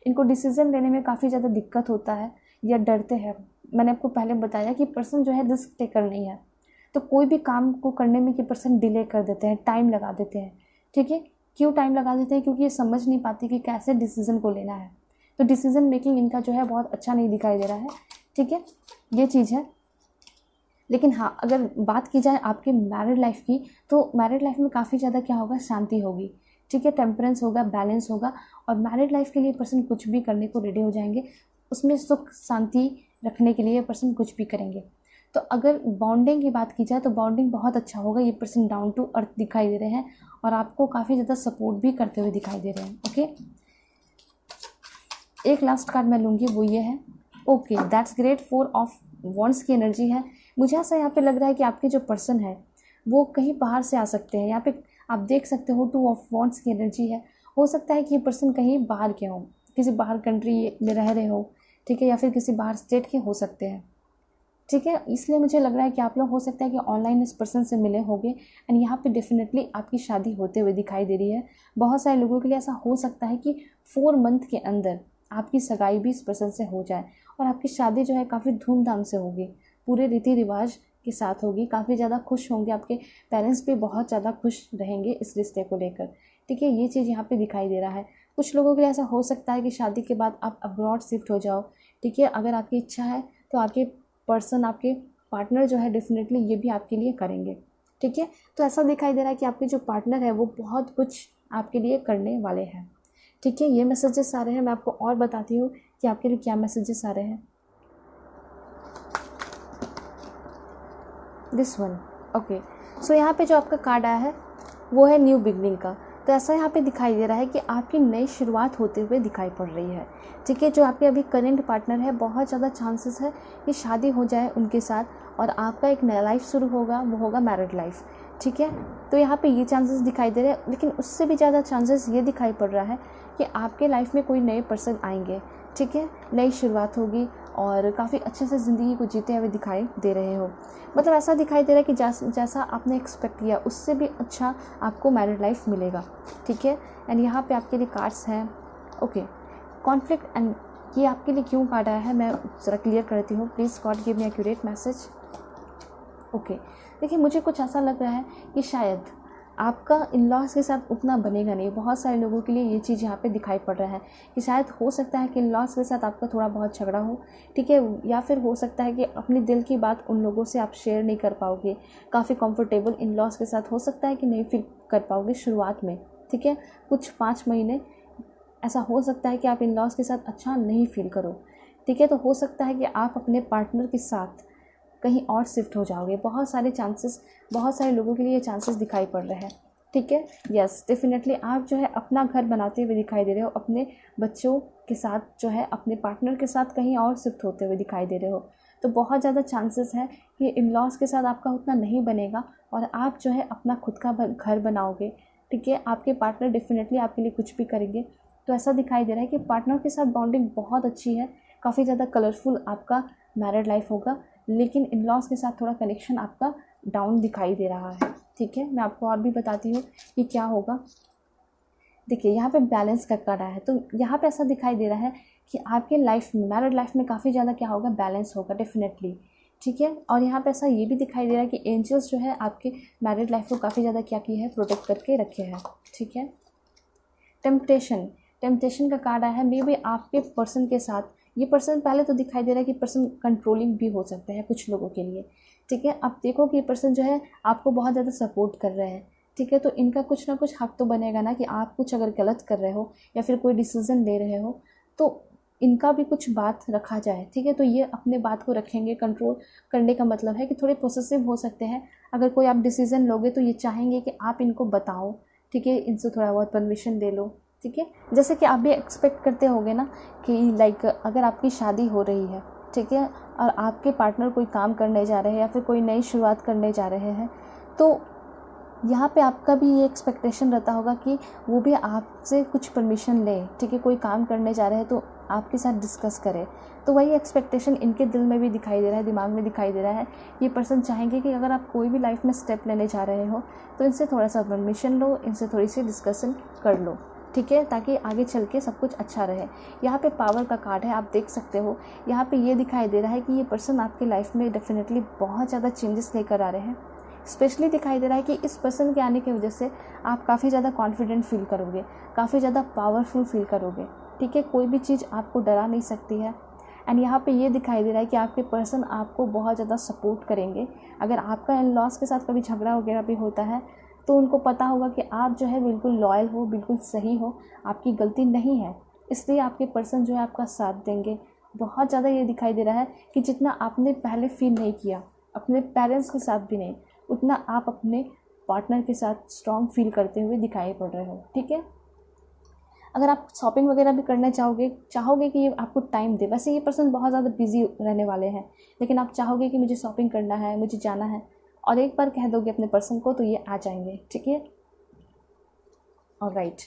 इनको डिसीजन लेने में काफ़ी ज़्यादा दिक्कत होता है या डरते हैं। मैंने आपको पहले बताया कि पर्सन जो है रिस्क टेकर नहीं है, तो कोई भी काम को करने में ये पर्सन डिले कर देते हैं, टाइम लगा देते हैं। ठीक है, क्यों टाइम लगा देते हैं? क्योंकि ये समझ नहीं पाती कि कैसे डिसीज़न को लेना है। तो डिसीज़न मेकिंग इनका जो है बहुत अच्छा नहीं दिखाई दे रहा है। ठीक है, ये चीज़ है। लेकिन हाँ, अगर बात की जाए आपके मैरिड लाइफ की, तो मैरिड लाइफ में काफ़ी ज़्यादा क्या होगा, शांति होगी। ठीक है, टेम्परेंस होगा, बैलेंस होगा और मैरिड लाइफ के लिए पर्सन कुछ भी करने को रेडी हो जाएंगे। उसमें सुख शांति रखने के लिए पर्सन कुछ भी करेंगे। तो अगर बॉन्डिंग की बात की जाए तो बॉन्डिंग बहुत अच्छा होगा। ये पर्सन डाउन टू अर्थ दिखाई दे रहे हैं और आपको काफ़ी ज़्यादा सपोर्ट भी करते हुए दिखाई दे रहे हैं। ओके, एक लास्ट कार्ड मैं लूँगी, वो ये है। Okay, that's great. 4 of wands की एनर्जी है। मुझे ऐसा यहाँ पे लग रहा है कि आपके जो पर्सन है वो कहीं बाहर से आ सकते हैं। यहाँ पे आप देख सकते हो 2 ऑफ वॉन्ड्स की एनर्जी है। हो सकता है कि ये पर्सन कहीं बाहर के हो, किसी बाहर कंट्री में रह रहे हो। ठीक है, या फिर किसी बाहर स्टेट के हो सकते हैं। ठीक है, इसलिए मुझे लग रहा है कि आप लोग हो सकता है कि ऑनलाइन इस पर्सन से मिले होंगे एंड यहाँ पे डेफिनेटली आपकी शादी होते हुए दिखाई दे रही है। बहुत सारे लोगों के लिए ऐसा हो सकता है कि 4 मंथ के अंदर आपकी सगाई भी इस पर्सन से हो जाए और आपकी शादी जो है काफ़ी धूमधाम से होगी, पूरे रीति रिवाज के साथ होगी। काफ़ी ज़्यादा खुश होंगे, आपके पेरेंट्स भी बहुत ज़्यादा खुश रहेंगे इस रिश्ते को लेकर। ठीक है, ये चीज़ यहाँ पे दिखाई दे रहा है। कुछ लोगों के लिए ऐसा हो सकता है कि शादी के बाद आप अब्रॉड शिफ्ट हो जाओ। ठीक है, अगर आपकी इच्छा है तो आपके पर्सन, आपके पार्टनर जो है डेफिनेटली ये भी आपके लिए करेंगे। ठीक है, तो ऐसा दिखाई दे रहा है कि आपके जो पार्टनर है वो बहुत कुछ आपके लिए करने वाले हैं। ठीक है, ये मैसेजेस आ रहे हैं। मैं आपको और बताती हूँ कि आपके लिए क्या मैसेजेस आ रहे हैं। This one. ओके, सो यहाँ पे जो आपका कार्ड आया है वो है न्यू बिगनिंग का। तो ऐसा यहाँ पे दिखाई दे रहा है कि आपकी नई शुरुआत होते हुए दिखाई पड़ रही है। ठीक है, जो आपके अभी करेंट पार्टनर है बहुत ज़्यादा चांसेस है कि शादी हो जाए उनके साथ और आपका एक नया लाइफ शुरू होगा, वो होगा मैरिड लाइफ। ठीक है, तो यहाँ पे ये चांसेस दिखाई दे रहे हैं। लेकिन उससे भी ज़्यादा चांसेस ये दिखाई पड़ रहा है कि आपके लाइफ में कोई नए पर्सन आएंगे। ठीक है, नई शुरुआत होगी, और काफ़ी अच्छे से ज़िंदगी को जीते हुए दिखाई दे रहे हो। मतलब ऐसा दिखाई दे रहा है कि जैसा आपने एक्सपेक्ट किया उससे भी अच्छा आपको मैरिड लाइफ मिलेगा, ठीक है। एंड यहाँ पे आपके लिए कार्ड्स हैं, ओके। कॉन्फ्लिक्ट एंड ये आपके लिए क्यों कार्ड आया है मैं ज़रा क्लियर करती हूँ। Please God give me accurate message. Okay, देखिए मुझे कुछ ऐसा लग रहा है कि शायद आपका इन लॉज के साथ उतना बनेगा नहीं। बहुत सारे लोगों के लिए ये चीज़ यहाँ पे दिखाई पड़ रहा है कि शायद हो सकता है कि इन लॉज के साथ आपका थोड़ा बहुत झगड़ा हो, ठीक है। या फिर हो सकता है कि अपनी दिल की बात उन लोगों से आप शेयर नहीं कर पाओगे। काफ़ी कंफर्टेबल इन लॉज के साथ हो सकता है कि नहीं फील कर पाओगे शुरुआत में, ठीक है। कुछ 5 महीने ऐसा हो सकता है कि आप इन लॉज के साथ अच्छा नहीं फील करो, ठीक है। तो हो सकता है कि आप अपने पार्टनर के साथ कहीं और शिफ्ट हो जाओगे। बहुत सारे लोगों के लिए ये चांसेस दिखाई पड़ रहे हैं, ठीक है। यस, डेफिनेटली आप जो है अपना घर बनाते हुए दिखाई दे रहे हो, अपने बच्चों के साथ जो है अपने पार्टनर के साथ कहीं और शिफ्ट होते हुए दिखाई दे रहे हो। तो बहुत ज़्यादा चांसेस है कि इन लॉज के साथ आपका उतना नहीं बनेगा और आप जो है अपना खुद का घर बनाओगे, ठीक है। आपके पार्टनर डेफिनेटली आपके लिए कुछ भी करेंगे। तो ऐसा दिखाई दे रहा है कि पार्टनर के साथ बॉन्डिंग बहुत अच्छी है, काफ़ी ज़्यादा कलरफुल आपका मैरिड लाइफ होगा। लेकिन इन लॉज के साथ थोड़ा कनेक्शन आपका डाउन दिखाई दे रहा है, ठीक है। मैं आपको और भी बताती हूँ कि क्या होगा। देखिए यहाँ पे बैलेंस का कार्ड आया है, तो यहाँ पे ऐसा दिखाई दे रहा है कि आपके लाइफ में, मैरिड लाइफ में काफ़ी ज़्यादा क्या होगा, बैलेंस होगा डेफिनेटली, ठीक है। और यहाँ पे ऐसा ये भी दिखाई दे रहा है कि एंजल्स जो है आपके मैरिड लाइफ को काफ़ी ज़्यादा क्या किया है, प्रोटेक्ट करके रखे हैं, ठीक है। टेम्पटेशन का कार्ड आया है। मे बी आपके पर्सन के साथ, ये पर्सन पहले तो दिखाई दे रहा है कि पर्सन कंट्रोलिंग भी हो सकते हैं कुछ लोगों के लिए, ठीक है। अब देखो कि ये पर्सन जो है आपको बहुत ज़्यादा सपोर्ट कर रहे हैं, ठीक है। तो इनका कुछ ना कुछ हक तो बनेगा ना कि आप कुछ अगर गलत कर रहे हो या फिर कोई डिसीज़न ले रहे हो तो इनका भी कुछ बात रखा जाए, ठीक है। तो ये अपने बात को रखेंगे। कंट्रोल करने का मतलब है कि थोड़े पोसेसिव हो सकते हैं। अगर कोई आप डिसीज़न लोगे तो ये चाहेंगे कि आप इनको बताओ, ठीक है, इनसे थोड़ा बहुत परमिशन ले लो, ठीक है। जैसे कि आप भी एक्सपेक्ट करते होगे ना कि लाइक अगर आपकी शादी हो रही है, ठीक है, और आपके पार्टनर कोई काम करने जा रहे हैं या फिर कोई नई शुरुआत करने जा रहे हैं, तो यहाँ पे आपका भी ये एक्सपेक्टेशन रहता होगा कि वो भी आपसे कुछ परमिशन ले, ठीक है। कोई काम करने जा रहे हैं तो आपके साथ डिस्कस करे। तो वही एक्सपेक्टेशन इनके दिल में भी दिखाई दे रहा है, दिमाग में दिखाई दे रहा है। ये पर्सन चाहेंगे कि अगर आप कोई भी लाइफ में स्टेप लेने जा रहे हो तो इनसे थोड़ा सा परमिशन लो, इनसे थोड़ी सी डिस्कशन कर लो, ठीक है, ताकि आगे चल के सब कुछ अच्छा रहे। यहाँ पे पावर का कार्ड है, आप देख सकते हो। यहाँ पे ये दिखाई दे रहा है कि ये पर्सन आपके लाइफ में डेफिनेटली बहुत ज़्यादा चेंजेस लेकर आ रहे हैं। स्पेशली दिखाई दे रहा है कि इस पर्सन के आने की वजह से आप काफ़ी ज़्यादा कॉन्फिडेंट फील करोगे, काफ़ी ज़्यादा पावरफुल फील करोगे, ठीक है। कोई भी चीज़ आपको डरा नहीं सकती है। एंड यहाँ पे ये दिखाई दे रहा है कि आपके पर्सन आपको बहुत ज़्यादा सपोर्ट करेंगे। अगर आपका इन लॉज के साथ कभी झगड़ा वगैरह भी होता है तो उनको पता होगा कि आप जो है बिल्कुल लॉयल हो, बिल्कुल सही हो, आपकी गलती नहीं है, इसलिए आपके पर्सन जो है आपका साथ देंगे। बहुत ज़्यादा ये दिखाई दे रहा है कि जितना आपने पहले फील नहीं किया अपने पेरेंट्स के साथ भी नहीं, उतना आप अपने पार्टनर के साथ स्ट्रॉन्ग फील करते हुए दिखाई पड़ रहे हो, ठीक है। अगर आप शॉपिंग वगैरह भी करना चाहोगे कि ये आपको टाइम दे। वैसे ये पर्सन बहुत ज़्यादा बिजी रहने वाले हैं, लेकिन आप चाहोगे कि मुझे शॉपिंग करना है, मुझे जाना है, और एक बार कह दोगे अपने पर्सन को तो ये आ जाएंगे, ठीक है। ऑलराइट,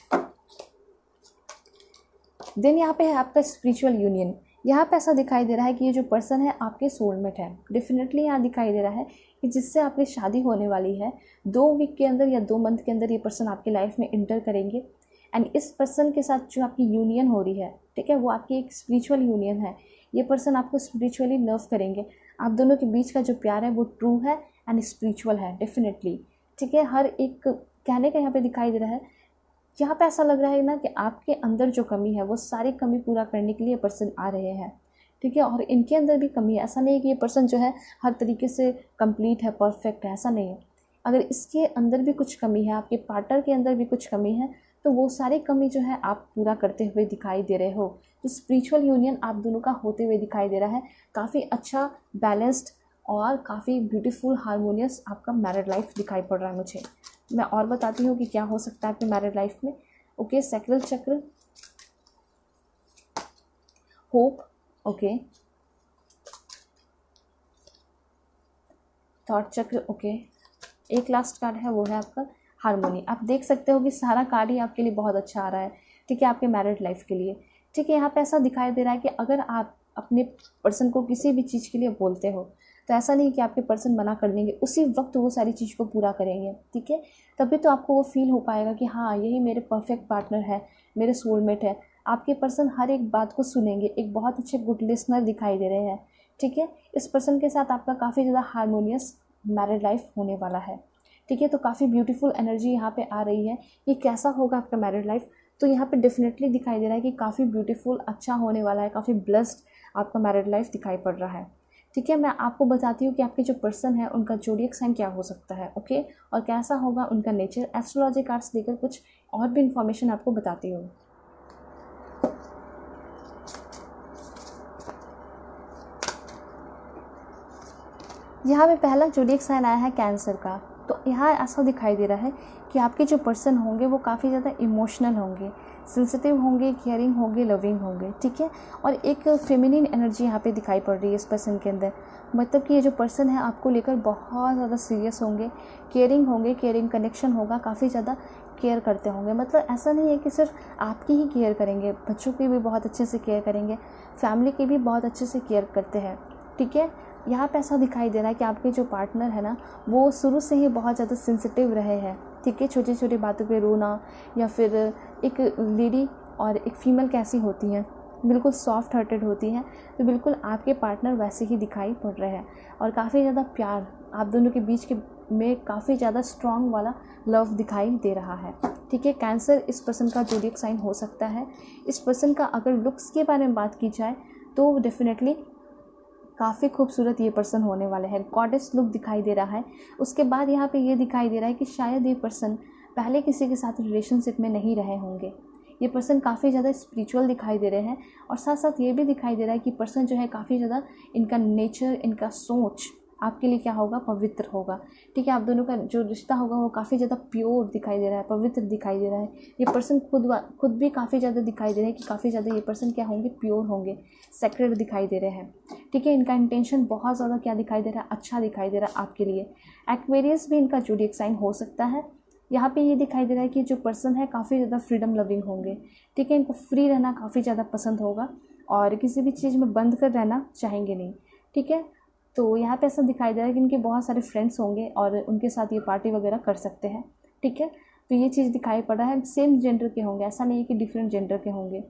देन यहाँ पे है आपका स्पिरिचुअल यूनियन। यहाँ पे ऐसा दिखाई दे रहा है कि ये जो पर्सन है आपके सोलमेट है। डेफिनेटली यहाँ दिखाई दे रहा है कि जिससे आपकी शादी होने वाली है 2 वीक के अंदर या 2 मंथ के अंदर ये पर्सन आपकी लाइफ में इंटर करेंगे। एंड इस पर्सन के साथ जो आपकी यूनियन हो रही है, ठीक है, वो आपकी एक स्पिरिचुअल यूनियन है। ये पर्सन आपको स्पिरिचुअली लव करेंगे। आप दोनों के बीच का जो प्यार है वो ट्रू है एंड स्पिरिचुअल है डेफिनेटली, ठीक है। हर एक कहने का यहाँ पे दिखाई दे रहा है। यहाँ पे ऐसा लग रहा है ना कि आपके अंदर जो कमी है वो सारी कमी पूरा करने के लिए पर्सन आ रहे हैं, ठीक है। और इनके अंदर भी कमी है, ऐसा नहीं है कि ये पर्सन जो है हर तरीके से कंप्लीट है, परफेक्ट है, ऐसा नहीं है। अगर इसके अंदर भी कुछ कमी है, आपके पार्टनर के अंदर भी कुछ कमी है, तो वो सारी कमी जो है आप पूरा करते हुए दिखाई दे रहे हो। तो स्पिरिचुअल यूनियन आप दोनों का होते हुए दिखाई दे रहा है। काफ़ी अच्छा, बैलेंस्ड और काफ़ी ब्यूटीफुल, हारमोनियस आपका मैरिड लाइफ दिखाई पड़ रहा है मुझे। मैं और बताती हूँ कि क्या हो सकता है आपकी मैरिड लाइफ में। ओके, सैक्रल चक्र, होप, ओके, थॉट चक्र, ओके, एक लास्ट कार्ड है वो है आपका हारमोनी। आप देख सकते हो कि सारा कार्ड ही आपके लिए बहुत अच्छा आ रहा है, ठीक है, आपके मैरिड लाइफ के लिए, ठीक है। यहाँ पे ऐसा दिखाई दे रहा है कि अगर आप अपने पर्सन को किसी भी चीज़ के लिए बोलते हो, तो ऐसा नहीं कि आपके पर्सन मना कर देंगे, उसी वक्त वो सारी चीज़ को पूरा करेंगे, ठीक है। तभी तो आपको वो फील हो पाएगा कि हाँ यही मेरे परफेक्ट पार्टनर है, मेरे सोलमेट है। आपके पर्सन हर एक बात को सुनेंगे, एक बहुत अच्छे गुड लिसनर दिखाई दे रहे हैं, ठीक है। इस पर्सन के साथ आपका काफ़ी ज़्यादा हारमोनियस मैरिड लाइफ होने वाला है, ठीक है। तो काफ़ी ब्यूटीफुल एनर्जी यहाँ पे आ रही है कि कैसा होगा आपका मैरिड लाइफ। तो यहाँ पे डेफिनेटली दिखाई दे रहा है कि काफ़ी ब्यूटीफुल अच्छा होने वाला है, काफ़ी ब्लेस्ड आपका मैरिड लाइफ दिखाई पड़ रहा है, ठीक है। मैं आपको बताती हूँ कि आपके जो पर्सन है उनका ज़ोडिएक साइन क्या हो सकता है, ओके, और कैसा होगा उनका नेचर। एस्ट्रोलॉजी कार्ड्स देकर कुछ और भी इंफॉर्मेशन आपको बताती हूँ। यहाँ पे पहला ज़ोडिएक साइन आया है कैंसर का। तो यहाँ ऐसा दिखाई दे रहा है कि आपके जो पर्सन होंगे वो काफ़ी ज़्यादा इमोशनल होंगे, सेंसिटिव होंगे, केयरिंग होंगे, लविंग होंगे, ठीक है। और एक फेमिनिन एनर्जी यहाँ पे दिखाई पड़ रही है इस पर्सन के अंदर। मतलब कि ये जो पर्सन है आपको लेकर बहुत ज़्यादा सीरियस होंगे, केयरिंग कनेक्शन होगा, काफ़ी ज़्यादा केयर करते होंगे। मतलब ऐसा नहीं है कि सिर्फ आपकी ही केयर करेंगे, बच्चों की भी बहुत अच्छे से केयर करेंगे, फैमिली की भी बहुत अच्छे से केयर करते हैं, ठीक है। यहाँ पे ऐसा दिखाई दे रहा है कि आपके जो पार्टनर है ना वो शुरू से ही बहुत ज़्यादा सेंसिटिव रहे हैं, ठीक है। छोटी छोटी बातों पे रोना, या फिर एक लेडी और एक फीमेल कैसी होती हैं, बिल्कुल सॉफ्ट हार्टेड होती हैं, तो बिल्कुल आपके पार्टनर वैसे ही दिखाई पड़ रहे हैं। और काफ़ी ज़्यादा प्यार आप दोनों के बीच के में काफ़ी ज़्यादा स्ट्रॉन्ग वाला लव दिखाई दे रहा है, ठीक है। कैंसर इस पर्सन का ज़ोडिएक साइन हो सकता है। इस पर्सन का अगर लुक्स के बारे में बात की जाए तो डेफिनेटली काफ़ी खूबसूरत ये पर्सन होने वाले हैं, गॉडेस लुक दिखाई दे रहा है। उसके बाद यहाँ पे ये दिखाई दे रहा है कि शायद ये पर्सन पहले किसी के साथ रिलेशनशिप में नहीं रहे होंगे। ये पर्सन काफ़ी ज़्यादा स्पिरिचुअल दिखाई दे रहे हैं, और साथ साथ ये भी दिखाई दे रहा है कि पर्सन जो है काफ़ी ज़्यादा इनका नेचर, इनका सोच आपके लिए क्या होगा, पवित्र होगा, ठीक है। आप दोनों का जो रिश्ता होगा वो काफ़ी ज़्यादा प्योर दिखाई दे रहा है, पवित्र दिखाई दे रहा है। ये पर्सन खुद भी काफ़ी ज़्यादा दिखाई दे रहा है कि काफ़ी ज़्यादा ये पर्सन क्या होंगे, प्योर होंगे, सेक्रेड दिखाई दे रहे हैं, ठीक है। इनका इंटेंशन बहुत ज़्यादा क्या दिखाई दे रहा है, अच्छा दिखाई दे रहा है आपके लिए। एक्वेरियस भी इनका ज़ोडिएक साइन हो सकता है। यहाँ पे ये दिखाई दे रहा है कि जो पर्सन है काफ़ी ज़्यादा फ्रीडम लविंग होंगे, ठीक है। इनको फ्री रहना काफ़ी ज़्यादा पसंद होगा और किसी भी चीज़ में बंद कर रहना चाहेंगे नहीं, ठीक है। तो यहाँ पे ऐसा दिखाई दे रहा है कि इनके बहुत सारे फ्रेंड्स होंगे और उनके साथ ये पार्टी वगैरह कर सकते हैं, ठीक है। तो ये चीज़ दिखाई पड़ रहा है। सेम जेंडर के होंगे, ऐसा नहीं है कि डिफरेंट जेंडर के होंगे।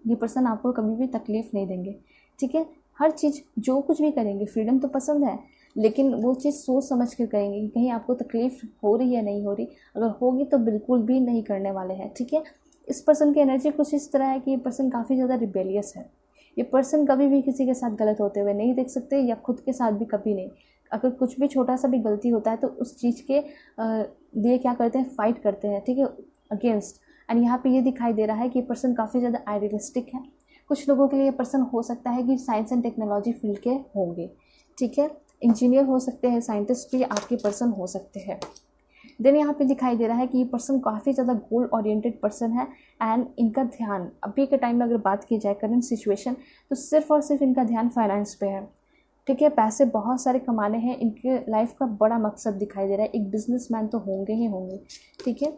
ये पर्सन आपको कभी भी तकलीफ़ नहीं देंगे, ठीक है। हर चीज़ जो कुछ भी करेंगे, फ्रीडम तो पसंद है, लेकिन वो चीज़ सोच समझ कर करेंगे कि कहीं आपको तकलीफ़ हो रही है नहीं हो रही। अगर होगी तो बिल्कुल भी नहीं करने वाले हैं, ठीक है। इस पर्सन की एनर्जी कुछ इस तरह है कि ये पर्सन काफ़ी ज़्यादा रिबेलियस है। ये पर्सन कभी भी किसी के साथ गलत होते हुए नहीं देख सकते, या खुद के साथ भी कभी नहीं। अगर कुछ भी छोटा सा भी गलती होता है तो उस चीज़ के लिए क्या करते हैं, फाइट करते हैं, ठीक है, अगेंस्ट। एंड यहाँ पे ये दिखाई दे रहा है कि ये पर्सन काफ़ी ज़्यादा आइडियलिस्टिक है। कुछ लोगों के लिए ये पर्सन हो सकता है कि साइंस एंड टेक्नोलॉजी फील्ड के होंगे, ठीक है। इंजीनियर हो सकते हैं, साइंटिस्ट भी आपके पर्सन हो सकते हैं। देन यहाँ पे दिखाई दे रहा है कि ये पर्सन काफ़ी ज़्यादा गोल ओरिएंटेड पर्सन है। एंड इनका ध्यान अभी के टाइम में अगर बात की जाए करंट सिचुएशन, तो सिर्फ और सिर्फ इनका ध्यान फाइनेंस पे है, ठीक है। पैसे बहुत सारे कमाने हैं, इनके लाइफ का बड़ा मकसद दिखाई दे रहा है। एक बिजनेसमैन तो होंगे ही होंगे, ठीक है।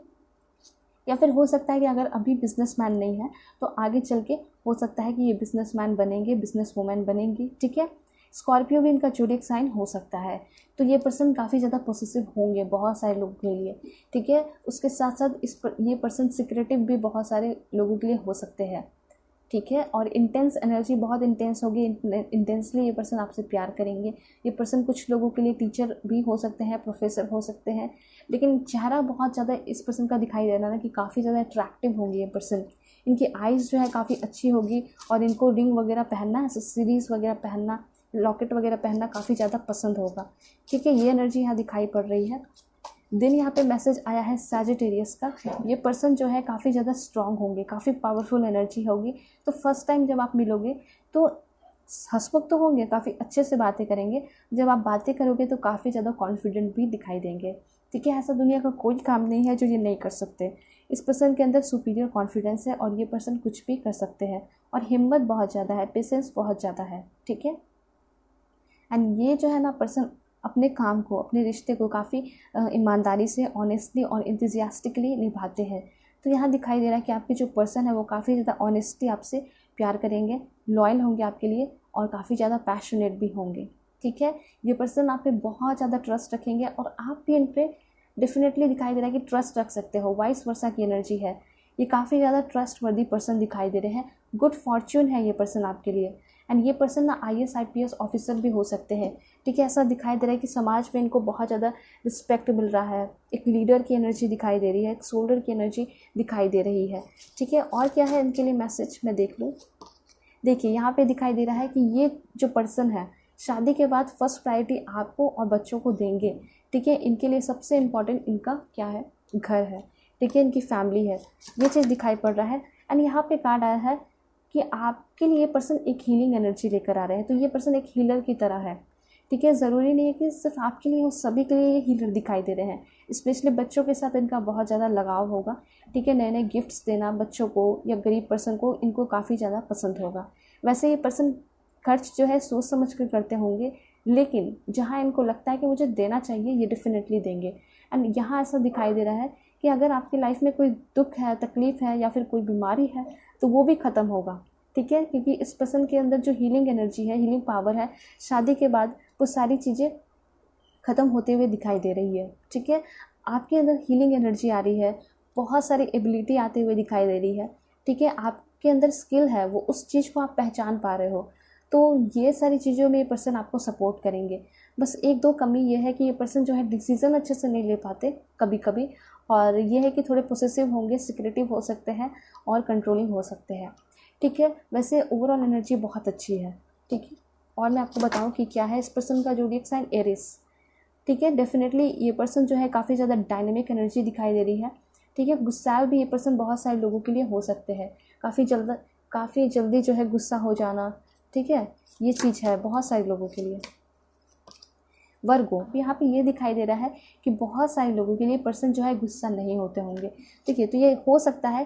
या फिर हो सकता है कि अगर अभी बिजनेसमैन नहीं है तो आगे चल के हो सकता है कि ये बिजनेसमैन बनेंगे, बिजनेस वूमेन बनेंगी, ठीक है। स्कॉर्पियो भी इनका ज़ोडिएक साइन हो सकता है। तो ये पर्सन काफ़ी ज़्यादा पॉसेसिव होंगे बहुत सारे लोगों के लिए, ठीक है। उसके साथ साथ ये पर्सन सिक्रेटिव भी बहुत सारे लोगों के लिए हो सकते हैं, ठीक है। और इंटेंस एनर्जी बहुत इंटेंस होगी, इंटेंसली ये पर्सन आपसे प्यार करेंगे। ये पर्सन कुछ लोगों के लिए टीचर भी हो सकते हैं, प्रोफेसर हो सकते हैं, लेकिन चेहरा बहुत ज़्यादा इस पर्सन का दिखाई दे रहा है कि काफ़ी ज़्यादा अट्रैक्टिव होंगे ये पर्सन। इनकी आइज़ जो है काफ़ी अच्छी होगी, और इनको रिंग वगैरह पहनना, एक्सेसरीज़ वगैरह पहनना, लॉकेट वगैरह पहनना काफ़ी ज़्यादा पसंद होगा, ठीक है। ये एनर्जी यहाँ दिखाई पड़ रही है। देन यहाँ पे मैसेज आया है सैजिटेरियस का। ये पर्सन जो है काफ़ी ज़्यादा स्ट्रांग होंगे, काफ़ी पावरफुल एनर्जी होगी। तो फर्स्ट टाइम जब आप मिलोगे तो हंसमुख तो होंगे, काफ़ी अच्छे से बातें करेंगे। जब आप बातें करोगे तो काफ़ी ज़्यादा कॉन्फिडेंट भी दिखाई देंगे, ठीक है। ऐसा दुनिया का कोई काम नहीं है जो ये नहीं कर सकते। इस पर्सन के अंदर सुपीरियर कॉन्फिडेंस है, और ये पर्सन कुछ भी कर सकते हैं, और हिम्मत बहुत ज़्यादा है, पेशेंस बहुत ज़्यादा है, ठीक है। एंड ये जो है ना पर्सन अपने काम को, अपने रिश्ते को काफ़ी ईमानदारी से, ऑनेस्टली और इंथुजियास्टिकली निभाते हैं। तो यहाँ दिखाई दे रहा है कि आपके जो पर्सन है वो काफ़ी ज़्यादा ऑनेस्टली आपसे प्यार करेंगे, लॉयल होंगे आपके लिए और काफ़ी ज़्यादा पैशनेट भी होंगे। ठीक है, ये पर्सन आप पे बहुत ज़्यादा ट्रस्ट रखेंगे और आप भी इन पर डेफिनेटली दिखाई दे रहा है कि ट्रस्ट रख सकते हो। वाइस वर्सा की एनर्जी है, ये काफ़ी ज़्यादा ट्रस्ट वर्दी पर्सन दिखाई दे रहे हैं। गुड फॉर्च्यून है ये पर्सन आपके लिए। एंड ये पर्सन ना IAS IPS ऑफिसर भी हो सकते हैं। ठीक है, ऐसा दिखाई दे रहा है कि समाज में इनको बहुत ज़्यादा रिस्पेक्ट मिल रहा है। एक लीडर की एनर्जी दिखाई दे रही है, एक सोल्डर की एनर्जी दिखाई दे रही है। ठीक है, और क्या है इनके लिए मैसेज, मैं देख लूँ। देखिए यहाँ पे दिखाई दे रहा है कि ये जो पर्सन है शादी के बाद फर्स्ट प्रायोरिटी आपको और बच्चों को देंगे। ठीक है, इनके लिए सबसे इम्पॉर्टेंट इनका क्या है, घर है। ठीक है, इनकी फैमिली है, ये चीज़ दिखाई पड़ रहा है। एंड यहाँ पे कार्ड आया है कि आपके लिए पर्सन एक हीलिंग एनर्जी लेकर आ रहे हैं। तो ये पर्सन एक हीलर की तरह है। ठीक है, ज़रूरी नहीं है कि सिर्फ आपके लिए हो, सभी के लिए ये हीलर दिखाई दे रहे हैं। स्पेशली बच्चों के साथ इनका बहुत ज़्यादा लगाव होगा। ठीक है, नए नए गिफ्ट्स देना बच्चों को या गरीब पर्सन को इनको काफ़ी ज़्यादा पसंद होगा। वैसे ये पर्सन खर्च जो है सोच समझ कर करते होंगे, लेकिन जहाँ इनको लगता है कि मुझे देना चाहिए ये डेफिनेटली देंगे। एंड यहाँ ऐसा दिखाई दे रहा है कि अगर आपकी लाइफ में कोई दुख है, तकलीफ़ है या फिर कोई बीमारी है तो वो भी ख़त्म होगा। ठीक है, क्योंकि इस पर्सन के अंदर जो हीलिंग एनर्जी है, हीलिंग पावर है, शादी के बाद वो सारी चीज़ें ख़त्म होते हुए दिखाई दे रही है। ठीक है, आपके अंदर हीलिंग एनर्जी आ रही है, बहुत सारी एबिलिटी आते हुए दिखाई दे रही है। ठीक है, आपके अंदर स्किल है, वो उस चीज़ को आप पहचान पा रहे हो। तो ये सारी चीज़ों में ये पर्सन आपको सपोर्ट करेंगे। बस एक दो कमी ये है कि ये पर्सन जो है डिसीज़न अच्छे से नहीं ले पाते कभी कभी, और ये है कि थोड़े पोसेसिव होंगे, सिक्रेटिव हो सकते हैं और कंट्रोलिंग हो सकते हैं। ठीक है, वैसे ओवरऑल एनर्जी बहुत अच्छी है। ठीक है, और मैं आपको बताऊं कि क्या है इस पर्सन का ज़ोडिएक साइन एरिस। ठीक है, डेफिनेटली ये पर्सन जो है काफ़ी ज़्यादा डायनेमिक एनर्जी दिखाई दे रही है। ठीक है, गुस्सैल भी ये पर्सन बहुत सारे लोगों के लिए हो सकते हैं। काफ़ी जल्दी जो है गुस्सा हो जाना। ठीक है, ये चीज़ है बहुत सारे लोगों के लिए। वर्गो, यहाँ पे ये दिखाई दे रहा है कि बहुत सारे लोगों के लिए पर्सन जो है गुस्सा नहीं होते होंगे। ठीक है, तो ये हो सकता है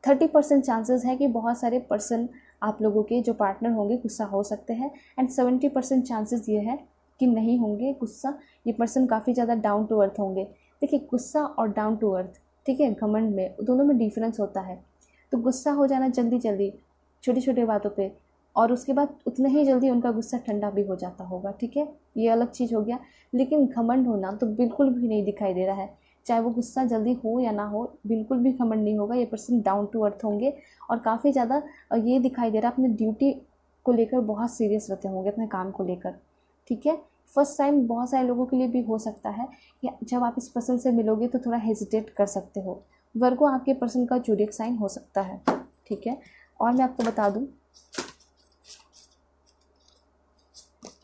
30% चांसेस है कि बहुत सारे पर्सन आप लोगों के जो पार्टनर होंगे गुस्सा हो सकते हैं। एंड 70% चांसेस ये है कि नहीं होंगे गुस्सा। ये पर्सन काफ़ी ज़्यादा डाउन टू अर्थ होंगे। देखिए, गुस्सा और डाउन टू अर्थ, ठीक है, घमंड में, दोनों में डिफरेंस होता है। तो गुस्सा हो जाना जल्दी जल्दी छोटी छोटी बातों पे, और उसके बाद उतना ही जल्दी उनका गुस्सा ठंडा भी हो जाता होगा। ठीक है, ये अलग चीज़ हो गया। लेकिन घमंड होना तो बिल्कुल भी नहीं दिखाई दे रहा है। चाहे वो गुस्सा जल्दी हो या ना हो, बिल्कुल भी घमंड नहीं होगा। ये पर्सन डाउन टू अर्थ होंगे और काफ़ी ज़्यादा ये दिखाई दे रहा है अपने ड्यूटी को लेकर बहुत सीरियस रहते होंगे, अपने काम को लेकर। ठीक है, फर्स्ट टाइम बहुत सारे लोगों के लिए भी हो सकता है कि जब आप इस पर्सन से मिलोगे तो थोड़ा हेजिटेट कर सकते हो। वर्गो आपके पर्सन का ज़ोडिएक साइन हो सकता है। ठीक है, और मैं आपको बता दूं,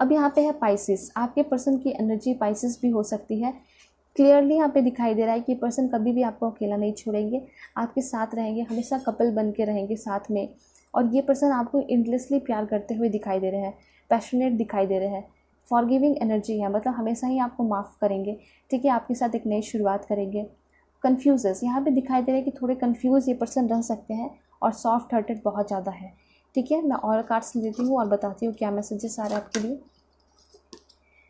अब यहाँ पे है पाइसिस। आपके पर्सन की एनर्जी पाइसिस भी हो सकती है। क्लियरली यहाँ पे दिखाई दे रहा है कि पर्सन कभी भी आपको अकेला नहीं छोड़ेंगे, आपके साथ रहेंगे, हमेशा कपल बन के रहेंगे साथ में। और ये पर्सन आपको इंडलेसली प्यार करते हुए दिखाई दे रहे हैं, पैशनेट दिखाई दे रहे हैं। फॉरगिविंग एनर्जी है, मतलब हमेशा ही आपको माफ़ करेंगे। ठीक है, आपके साथ एक नई शुरुआत करेंगे। कन्फ्यूज़ यहाँ पे दिखाई दे रहा है कि थोड़े कन्फ्यूज़ ये पर्सन रह सकते हैं और सॉफ्ट हार्टेड बहुत ज़्यादा है। ठीक है, मैं और कार्ड्स लेती हूँ और बताती हूँ क्या मैसेजेस आ रहे हैं आपके लिए।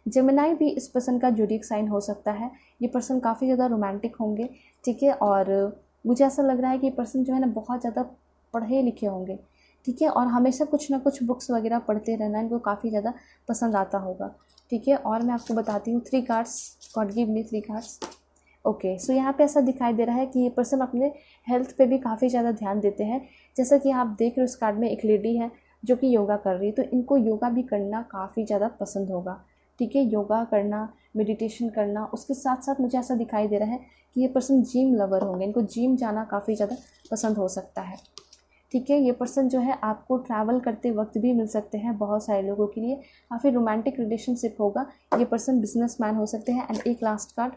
जेमिनाई भी इस पर्सन का ज़ोडिएक साइन हो सकता है। ये पर्सन काफ़ी ज़्यादा रोमांटिक होंगे। ठीक है, और मुझे ऐसा लग रहा है कि ये पर्सन जो है ना बहुत ज़्यादा पढ़े लिखे होंगे। ठीक है, और हमेशा कुछ ना कुछ बुक्स वगैरह पढ़ते रहना इनको काफ़ी ज़्यादा पसंद आता होगा। ठीक है, और मैं आपको बताती हूँ 3 cards, god give me 3 cards. Okay, so यहाँ पे ऐसा दिखाई दे रहा है कि ये पर्सन अपने हेल्थ पे भी काफ़ी ज़्यादा ध्यान देते हैं। जैसा कि आप देख रहे हो, इस कार्ड में एक लेडी है जो कि योगा कर रही है, तो इनको योगा भी करना काफ़ी ज़्यादा पसंद होगा। ठीक है, योगा करना, मेडिटेशन करना, उसके साथ साथ मुझे ऐसा दिखाई दे रहा है कि ये पर्सन जिम लवर होंगे, इनको जिम जाना काफ़ी ज़्यादा पसंद हो सकता है। ठीक है, ये पर्सन जो है आपको ट्रैवल करते वक्त भी मिल सकते हैं बहुत सारे लोगों के लिए। काफ़ी रोमांटिक रिलेशनशिप होगा। ये पर्सन बिजनेसमैन हो सकते हैं। एंड एक last card,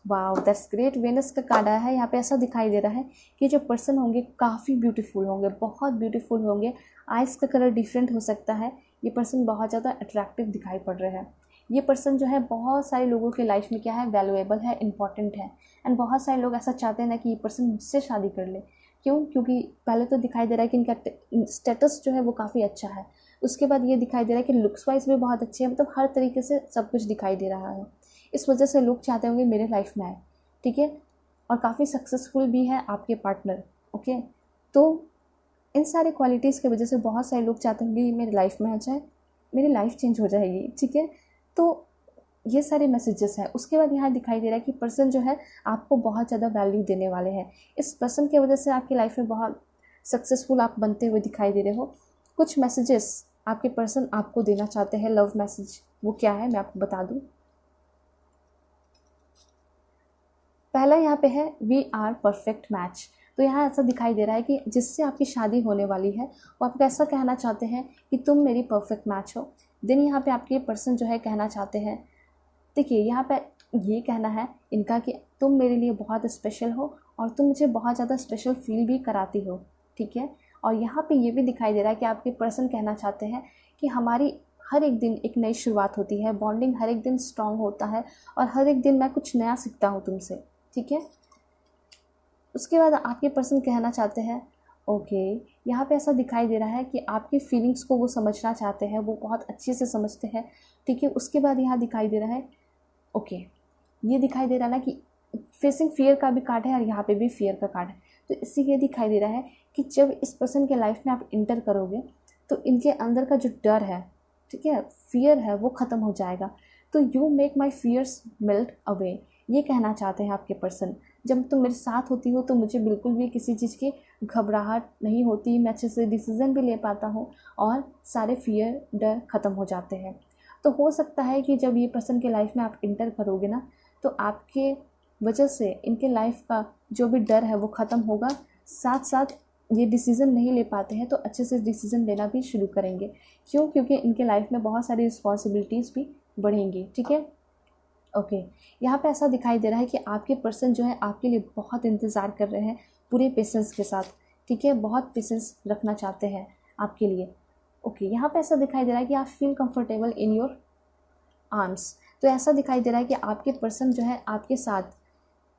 wow that's great, Venus का कार्ड आया है। यहाँ पे ऐसा दिखाई दे रहा है कि जो पर्सन होंगे काफ़ी ब्यूटीफुल होंगे, बहुत ब्यूटीफुल होंगे। आइज़ का कलर डिफरेंट हो सकता है। ये पर्सन बहुत ज़्यादा अट्रैक्टिव दिखाई पड़ रहे हैं। ये पर्सन जो है बहुत सारे लोगों के लाइफ में क्या है, वैल्यूएबल है, इंपॉर्टेंट है। एंड बहुत सारे लोग ऐसा चाहते हैं ना कि ये पर्सन मुझसे शादी कर ले। क्यों? क्योंकि पहले तो दिखाई दे रहा है कि इनका स्टेटस जो है वो काफ़ी अच्छा है। उसके बाद ये दिखाई दे रहा है कि लुक्स वाइज भी बहुत अच्छे हैं, मतलब हर तरीके से सब कुछ दिखाई दे रहा है। इस वजह से लोग चाहते होंगे मेरे लाइफ में आए। ठीक है, और काफ़ी सक्सेसफुल भी है आपके पार्टनर। ओके, तो इन सारे क्वालिटीज़ की वजह से बहुत सारे लोग चाहते होंगे ये मेरी लाइफ में आ जाए, मेरी लाइफ चेंज हो जाएगी, ठीक है। तो ये सारे मैसेजेस हैं। उसके बाद यहाँ दिखाई दे रहा है कि पर्सन जो है आपको बहुत ज़्यादा वैल्यू देने वाले हैं। इस पर्सन की वजह से आपकी लाइफ में बहुत सक्सेसफुल आप बनते हुए दिखाई दे रहे हो। कुछ मैसेजेस आपके पर्सन आपको देना चाहते हैं, लव मैसेज, वो क्या है मैं आपको बता दूँ। पहला यहाँ पे है वी आर परफेक्ट मैच। तो यहाँ ऐसा दिखाई दे रहा है कि जिससे आपकी शादी होने वाली है वो आपको ऐसा कहना चाहते हैं कि तुम मेरी परफेक्ट मैच हो। देन यहाँ पे आपके पर्सन जो है कहना चाहते हैं, देखिए यहाँ पे ये कहना है इनका कि तुम मेरे लिए बहुत स्पेशल हो और तुम मुझे बहुत ज़्यादा स्पेशल फील भी कराती हो, ठीक है। और यहाँ पे ये भी दिखाई दे रहा है कि आपके पर्सन कहना चाहते हैं कि हमारी हर एक दिन एक नई शुरुआत होती है, बॉन्डिंग हर एक दिन स्ट्रॉन्ग होता है और हर एक दिन मैं कुछ नया सीखता हूँ तुमसे, ठीक है। उसके बाद आपके पर्सन कहना चाहते हैं ओके, यहाँ पे ऐसा दिखाई दे रहा है कि आपकी फीलिंग्स को वो समझना चाहते हैं, वो बहुत अच्छे से समझते हैं, ठीक है। उसके बाद यहाँ दिखाई दे रहा है ओके, ये दिखाई दे रहा है ना कि फेसिंग फियर का भी कार्ड है और यहाँ पे भी फियर का कार्ड है। तो इससे ये दिखाई दे रहा है कि जब इस पर्सन के लाइफ में आप इंटर करोगे तो इनके अंदर का जो डर है, ठीक है, फियर है, वो ख़त्म हो जाएगा। तो you make my fears melt away, ये कहना चाहते हैं आपके पर्सन। जब तुम मेरे साथ होती हो तो मुझे बिल्कुल भी किसी चीज़ की घबराहट नहीं होती, मैं अच्छे से डिसीज़न भी ले पाता हूँ और सारे फियर डर ख़त्म हो जाते हैं। तो हो सकता है कि जब ये पर्सन के लाइफ में आप इंटर करोगे ना तो आपके वजह से इनके लाइफ का जो भी डर है वो ख़त्म होगा, साथ साथ ये डिसीज़न नहीं ले पाते हैं तो अच्छे से डिसीज़न लेना भी शुरू करेंगे। क्यों? क्योंकि इनके लाइफ में बहुत सारी रिस्पॉन्सिबिलिटीज़ भी बढ़ेंगी, ठीक है। ओके, यहाँ पे ऐसा दिखाई दे रहा है कि आपके पर्सन जो है आपके लिए बहुत इंतज़ार कर रहे हैं पूरे पेशेंस के साथ, ठीक है, बहुत पेशेंस रखना चाहते हैं आपके लिए। ओके, यहाँ पे ऐसा दिखाई दे रहा है कि आप feel comfortable in your arms. तो ऐसा दिखाई दे रहा है कि आपके पर्सन जो है आपके साथ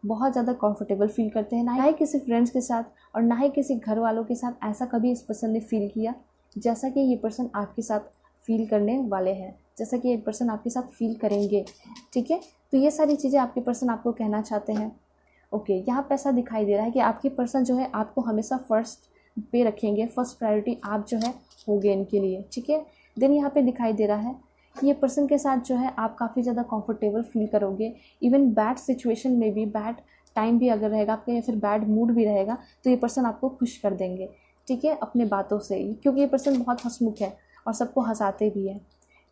बहुत ज़्यादा कंफर्टेबल फील करते हैं, ना ही किसी फ्रेंड्स के साथ और ना ही किसी घर वालों के साथ ऐसा कभी इस पर्सन ने फील किया जैसा कि ये पर्सन आपके साथ फील करने वाले हैं, जैसा कि एक पर्सन आपके साथ फील करेंगे, ठीक है। तो ये सारी चीज़ें आपके पर्सन आपको कहना चाहते हैं। ओके, यहाँ पे ऐसा दिखाई दे रहा है कि आपके पर्सन जो है आपको हमेशा फर्स्ट पे रखेंगे, फर्स्ट प्रायोरिटी आप जो है होगे इनके लिए, ठीक है। देन यहाँ पे दिखाई दे रहा है कि ये पर्सन के साथ जो है आप काफ़ी ज़्यादा कंफर्टेबल फील करोगे। इवन बैड सिचुएशन में भी, बैड टाइम भी अगर रहेगा आपका या फिर बैड मूड भी रहेगा तो ये पर्सन आपको खुश कर देंगे, ठीक है, अपने बातों से, क्योंकि ये पर्सन बहुत हंसमुख है और सबको हंसाते भी है,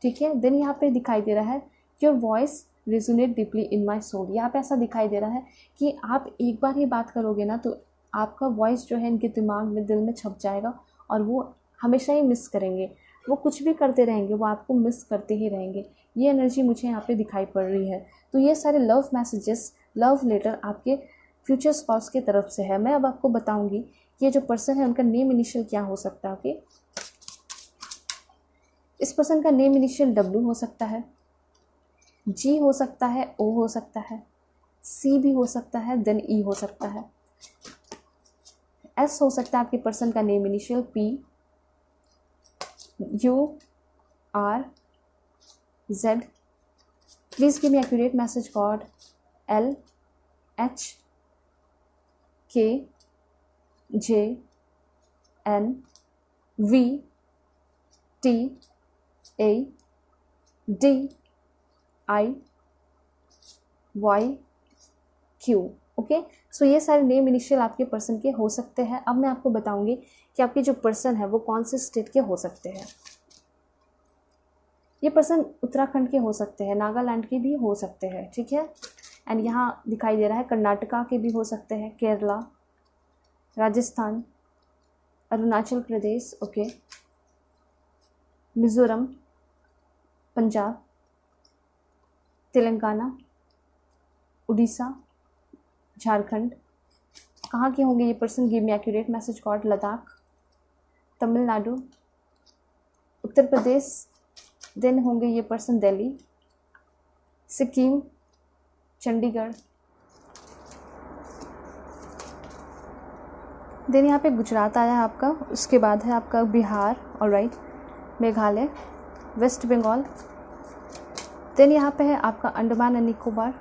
ठीक है। देन यहाँ पे दिखाई दे रहा है your voice resonate deeply in my soul. यहाँ पे ऐसा दिखाई दे रहा है कि आप एक बार ही बात करोगे ना तो आपका वॉइस जो है इनके दिमाग में, दिल में छप जाएगा और वो हमेशा ही मिस करेंगे। वो कुछ भी करते रहेंगे, वो आपको मिस करते ही रहेंगे। ये एनर्जी मुझे यहाँ पे दिखाई पड़ रही है। तो ये सारे लव मैसेजेस, लव लेटर आपके फ्यूचर स्पाउस की तरफ से है। मैं अब आपको बताऊँगी ये जो पर्सन है उनका नेम इनिशियल क्या हो सकता है। ओके, इस पर्सन का नेम इनिशियल W हो सकता है, G हो सकता है, O हो सकता है, C भी हो सकता है, देन E हो सकता है, S हो सकता है आपके पर्सन का name initial, P, U, R, Z। Please give me accurate message God. L, H, K, J, N, V, T, A, D, I, Y, Q। Okay, so ये सारे नेम इनिशियल आपके पर्सन के हो सकते हैं। अब मैं आपको बताऊंगी कि आपके जो पर्सन है वो कौन से स्टेट के हो सकते हैं। ये पर्सन उत्तराखंड के हो सकते हैं, नागालैंड के भी हो सकते हैं, ठीक है। एंड यहाँ दिखाई दे रहा है कर्नाटका के भी हो सकते हैं, केरला, राजस्थान, अरुणाचल प्रदेश, ओके, मिज़ोरम, पंजाब, तेलंगाना, उड़ीसा, झारखंड। कहाँ के होंगे ये person? Give me accurate message god. Ladakh, Tamil Nadu, Uttar Pradesh, then होंगे ये पर्सन दिल्ली, सिक्किम, चंडीगढ़, देन यहाँ पे गुजरात आया है आपका। उसके बाद है आपका Bihar, alright, Meghalaya, west Bengal, then यहाँ पे है आपका अंडमान एंड निकोबार,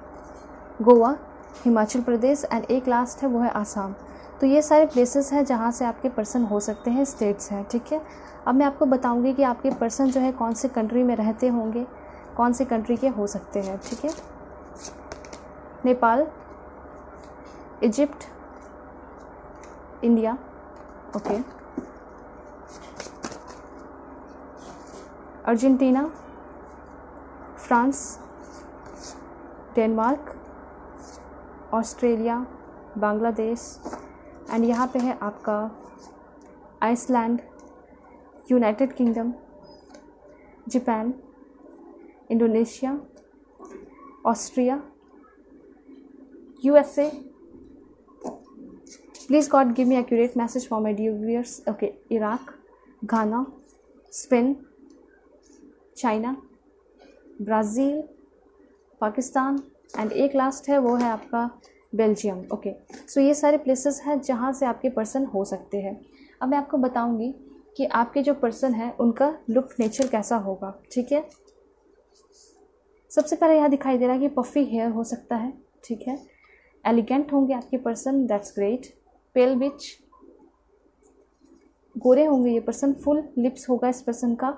गोवा, हिमाचल प्रदेश एंड एक लास्ट है वो है आसाम। तो ये सारे प्लेसेस हैं जहाँ से आपके पर्सन हो सकते हैं, स्टेट्स हैं, ठीक है। अब मैं आपको बताऊंगी कि आपके पर्सन जो है कौन से कंट्री में रहते होंगे, कौन से कंट्री के हो सकते हैं, ठीक है। Nepal, Egypt, India, okay, Argentina, France, Denmark, Australia, Bangladesh, and यहाँ पे है आपका Iceland, United Kingdom, Japan, Indonesia, Austria, USA. Please God give me accurate message for my dear viewers. Okay, Iraq, Ghana, Spain, China, Brazil, Pakistan, and एक last है वो है आपका Belgium. Okay, so ये सारे प्लेसेस हैं जहाँ से आपके पर्सन हो सकते हैं। अब मैं आपको बताऊंगी कि आपके जो पर्सन है उनका लुक नेचर कैसा होगा, ठीक है। सबसे पहले यहाँ दिखाई दे रहा है कि पफ़ी हेयर हो सकता है, ठीक है। एलिगेंट होंगे आपके पर्सन, दैट्स ग्रेट। पेल बिच, गोरे होंगे ये पर्सन, फुल लिप्स होगा इस पर्सन का।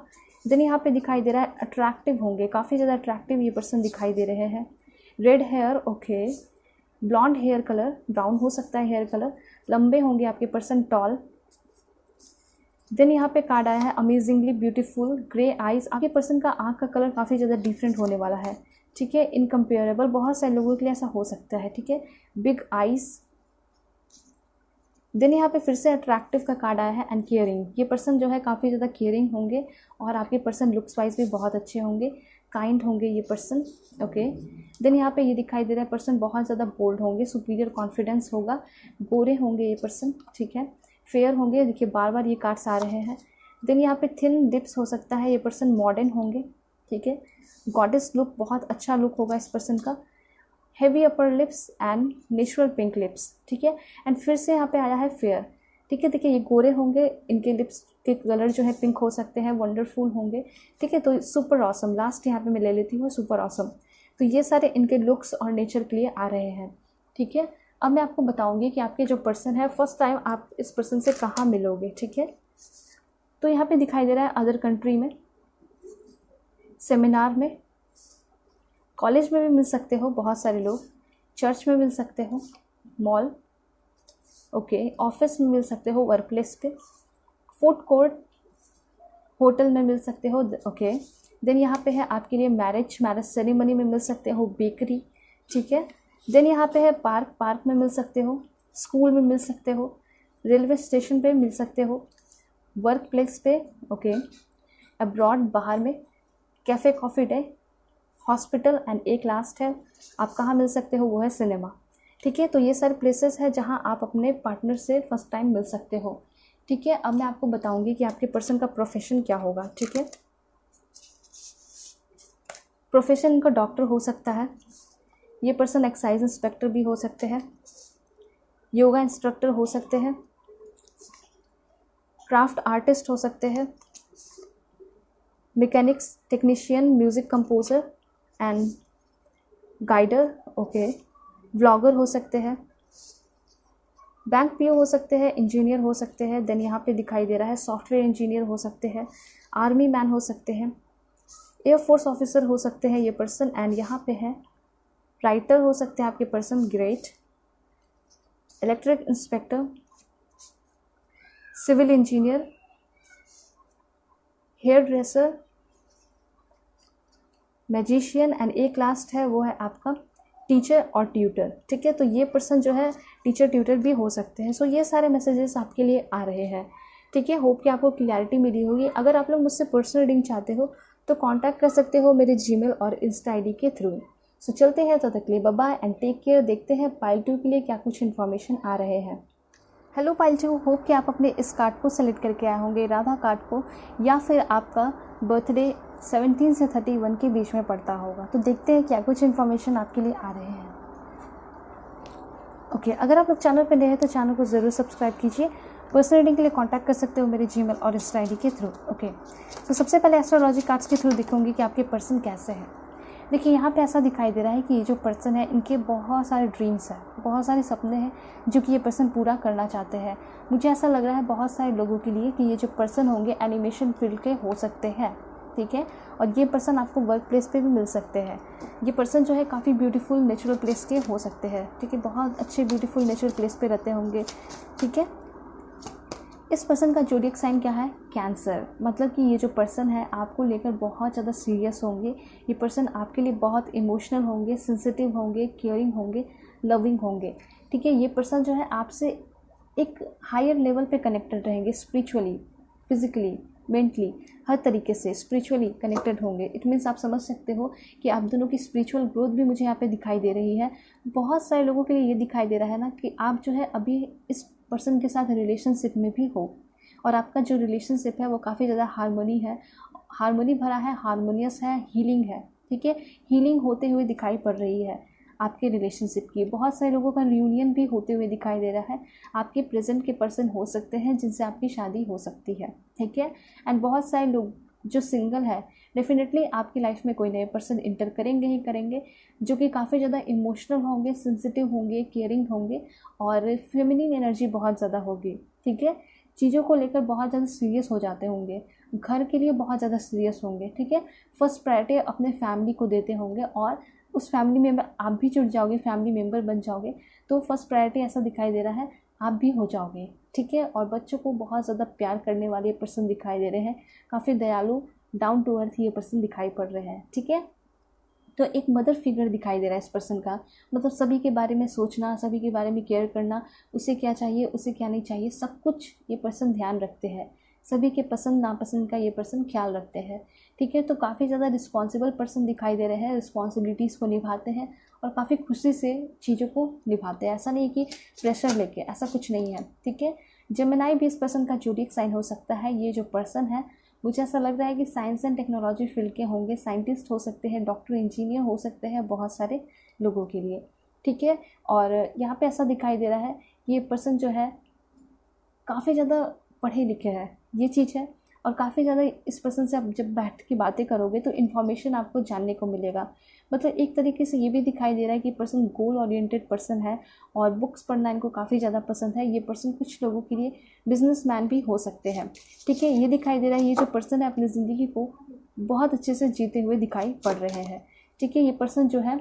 देन यहाँ पे दिखाई दे रहा है अट्रैक्टिव होंगे, काफ़ी ज़्यादा अट्रैक्टिव ये पर्सन दिखाई दे रहे हैं। Red hair, okay. Blonde hair colour, brown हो सकता है हेयर कलर। लंबे होंगे आपके पर्सन, टॉल। देन यहाँ पे कार्ड आया है अमेजिंगली ब्यूटीफुल। ग्रे आइज़, आपके पर्सन का आँख का कलर काफ़ी ज़्यादा डिफरेंट होने वाला है, ठीक है। इनकम्पेरेबल, बहुत सारे लोगों के लिए ऐसा हो सकता है, ठीक है। Big eyes. देन यहाँ पे फिर से अट्रैक्टिव का कार्ड आया है एंड केयरिंग। ये पर्सन जो है काफ़ी ज़्यादा केयरिंग होंगे और आपके पर्सन लुक्स वाइज भी बहुत अच्छे होंगे, काइंड होंगे ये पर्सन, ओके। देन यहाँ पे ये दिखाई दे रहा है पर्सन बहुत ज़्यादा बोल्ड होंगे, सुपीरियर कॉन्फिडेंस होगा। गोरे होंगे ये पर्सन, ठीक है। फेयर होंगे, देखिए बार बार ये कार्ड्स आ रहे हैं। देन यहाँ पे थिन लिप्स हो सकता है, ये पर्सन मॉडर्न होंगे, ठीक है। गॉडेस लुक, बहुत अच्छा लुक होगा इस पर्सन का। Heavy upper lips and natural pink lips, ठीक है। एंड फिर से यहाँ पे आया है फेयर, ठीक है। देखिए ये गोरे होंगे, इनके लिप्स के कलर जो है पिंक हो सकते हैं, वंडरफुल होंगे, ठीक है। तो सुपर ऑसम, लास्ट यहाँ पे मैं ले लेती हूँ सुपर ऑसम। तो ये सारे इनके लुक्स और नेचर के लिए आ रहे हैं, ठीक है। अब मैं आपको बताऊँगी कि आपके जो पर्सन है फर्स्ट टाइम आप इस पर्सन से कहाँ मिलोगे, ठीक है। तो यहाँ पे दिखाई दे रहा है अदर कंट्री में, सेमिनार में, कॉलेज में भी मिल सकते हो बहुत सारे लोग, चर्च में मिल सकते हो, मॉल, ओके, ऑफिस में मिल सकते हो, वर्क प्लेस पे, फूड कोर्ट, होटल में मिल सकते हो, ओके। देन यहाँ पे है आपके लिए मैरिज सेरेमनी में मिल सकते हो, बेकरी, ठीक है। देन यहाँ पे है पार्क में मिल सकते हो, स्कूल में मिल सकते हो, रेलवे स्टेशन पे मिल सकते हो, वर्क प्लेस पे, ओके, अब्रॉड, बाहर में, cafe Coffee day, hospital, and एक लास्ट है आप कहाँ मिल सकते हो, वो है सिनेमा, ठीक है। तो ये सारे प्लेसेस हैं जहाँ आप अपने पार्टनर से फर्स्ट टाइम मिल सकते हो, ठीक है। अब मैं आपको बताऊंगी कि आपके पर्सन का प्रोफेशन क्या होगा, ठीक है। प्रोफेशन इनका डॉक्टर हो सकता है, ये पर्सन एक्साइज इंस्पेक्टर भी हो सकते हैं, योगा इंस्ट्रक्टर हो सकते हैं, क्राफ्ट आर्टिस्ट हो सकते हैं, mechanics technician, music composer and guider, okay, vlogger हो सकते हैं, बैंक पीओ हो सकते हैं, इंजीनियर हो सकते हैं। देन यहाँ पे दिखाई दे रहा है सॉफ्टवेयर इंजीनियर हो सकते हैं, आर्मी मैन हो सकते हैं, एयरफोर्स ऑफिसर हो सकते हैं ये पर्सन। एंड यहाँ पे है राइटर हो सकते हैं आपके person, great, electric inspector, civil engineer, hair dresser, magician, and एक लास्ट है वो है आपका टीचर और ट्यूटर, ठीक है। तो ये पर्सन जो है टीचर ट्यूटर भी हो सकते हैं। सो ये सारे मैसेजेस आपके लिए आ रहे हैं, ठीक है। होप कि आपको क्लैरिटी मिली होगी। अगर आप लोग मुझसे पर्सनल रीडिंग चाहते हो तो कांटेक्ट कर सकते हो मेरे जीमेल और इंस्टा आईडी के थ्रू। सो चलते हैं, तब तक के लिए bye bye and take care. देखते हैं पाइल 2 के लिए क्या कुछ इन्फॉर्मेशन आ रहे हैं। हेलो पाइल 2, होप कि आप अपने इस कार्ड को सेलेक्ट करके आए होंगे, राधा कार्ड को, या फिर आपका बर्थडे 17 से 31 के बीच में पड़ता होगा। तो देखते हैं क्या कुछ इन्फॉर्मेशन आपके लिए आ रहे हैं। ओके, अगर आप लोग चैनल पर नए हैं तो चैनल को ज़रूर सब्सक्राइब कीजिए। पर्सनल रीडिंग के लिए कांटेक्ट कर सकते हो मेरे जीमेल और इंस्टा आईडी के थ्रू, ओके। तो सबसे पहले एस्ट्रोलॉजी कार्ड्स के थ्रू दिखूंगी कि आपके पर्सन कैसे हैं। देखिए यहाँ पे ऐसा दिखाई दे रहा है कि ये जो पर्सन है इनके बहुत सारे ड्रीम्स हैं, बहुत सारे सपने हैं जो कि ये पर्सन पूरा करना चाहते हैं। मुझे ऐसा लग रहा है बहुत सारे लोगों के लिए कि ये जो पर्सन होंगे एनिमेशन फील्ड के हो सकते हैं, ठीक है। और ये पर्सन आपको वर्क प्लेस पे भी मिल सकते हैं। ये पर्सन जो है काफ़ी ब्यूटीफुल नेचुरल प्लेस के हो सकते हैं, ठीक है, बहुत अच्छे ब्यूटीफुल नेचुरल प्लेस पे रहते होंगे, ठीक है। इस पर्सन का ज़ोडिएक साइन क्या है? कैंसर। मतलब कि ये जो पर्सन है आपको लेकर बहुत ज़्यादा सीरियस होंगे। ये पर्सन आपके लिए बहुत इमोशनल होंगे, सेंसिटिव होंगे, केयरिंग होंगे, लविंग होंगे, ठीक है। ये पर्सन जो है आपसे एक हायर लेवल पे कनेक्टेड रहेंगे, स्पिरिचुअली, फिजिकली, मेंटली, हर तरीके से स्पिरिचुअली कनेक्टेड होंगे। इट मीन्स आप समझ सकते हो कि आप दोनों की स्पिरिचुअल ग्रोथ भी मुझे यहाँ पे दिखाई दे रही है। बहुत सारे लोगों के लिए ये दिखाई दे रहा है ना कि आप जो है अभी इस पर्सन के साथ रिलेशनशिप में भी हो और आपका जो रिलेशनशिप है वो काफ़ी ज़्यादा हार्मनी भरा है, हार्मोनियस है, हीलिंग है, ठीक है। हीलिंग होते हुए दिखाई पड़ रही है आपके रिलेशनशिप की। बहुत सारे लोगों का रियूनियन भी होते हुए दिखाई दे रहा है। आपके प्रेजेंट के पर्सन हो सकते हैं जिनसे आपकी शादी हो सकती है, ठीक है। एंड बहुत सारे लोग जो सिंगल है, डेफिनेटली आपकी लाइफ में कोई नए पर्सन इंटर करेंगे ही करेंगे, जो कि काफ़ी ज़्यादा इमोशनल होंगे, सेंसिटिव होंगे, केयरिंग होंगे और फेमिनिन एनर्जी बहुत ज़्यादा होगी, ठीक है। चीज़ों को लेकर बहुत ज़्यादा सीरियस हो जाते होंगे, घर के लिए बहुत ज़्यादा सीरियस होंगे, ठीक है। फर्स्ट प्रायोरिटी अपने फैमिली को देते होंगे और उस फैमिली में आप भी जुड़ जाओगे, फैमिली मेम्बर बन जाओगे, तो फर्स्ट प्रायोरिटी ऐसा दिखाई दे रहा है आप भी हो जाओगे, ठीक है। और बच्चों को बहुत ज़्यादा प्यार करने वाले पर्सन दिखाई दे रहे हैं, काफ़ी दयालु, डाउन टू अर्थ ये पर्सन दिखाई पड़ रहे हैं, ठीक है। तो एक मदर फिगर दिखाई दे रहा है इस पर्सन का, मतलब सभी के बारे में सोचना, सभी के बारे में केयर करना, उसे क्या चाहिए, उसे क्या नहीं चाहिए, सब कुछ ये पर्सन ध्यान रखते हैं। सभी के पसंद नापसंद का ये पर्सन ख्याल रखते हैं, ठीक है। तो काफ़ी ज़्यादा रिस्पॉन्सिबल पर्सन दिखाई दे रहे हैं, रिस्पॉन्सिबिलिटीज़ को निभाते हैं और काफ़ी खुशी से चीज़ों को निभाते हैं। ऐसा नहीं कि प्रेशर लेके, ऐसा कुछ नहीं है, ठीक है। जेमिनी भी इस पर्सन का ज़ोडिएक साइन हो सकता है। ये जो पर्सन है मुझे ऐसा लग रहा है कि साइंस एंड टेक्नोलॉजी फील्ड के होंगे, साइंटिस्ट हो सकते हैं, डॉक्टर, इंजीनियर हो सकते हैं बहुत सारे लोगों के लिए, ठीक है। और यहाँ पे ऐसा दिखाई दे रहा है कि ये पर्सन जो है काफ़ी ज़्यादा पढ़े लिखे हैं, ये चीज़ है। और काफ़ी ज़्यादा इस पर्सन से आप जब बैठ के बातें करोगे तो इन्फॉर्मेशन आपको जानने को मिलेगा। मतलब एक तरीके से ये भी दिखाई दे रहा है कि पर्सन गोल ओरिएंटेड पर्सन है और बुक्स पढ़ना इनको काफ़ी ज़्यादा पसंद है। ये पर्सन कुछ लोगों के लिए बिजनेसमैन भी हो सकते हैं, ठीक है। ये दिखाई दे रहा है ये जो पर्सन है अपनी ज़िंदगी को बहुत अच्छे से जीते हुए दिखाई पड़ रहे हैं, ठीक है। ये पर्सन जो है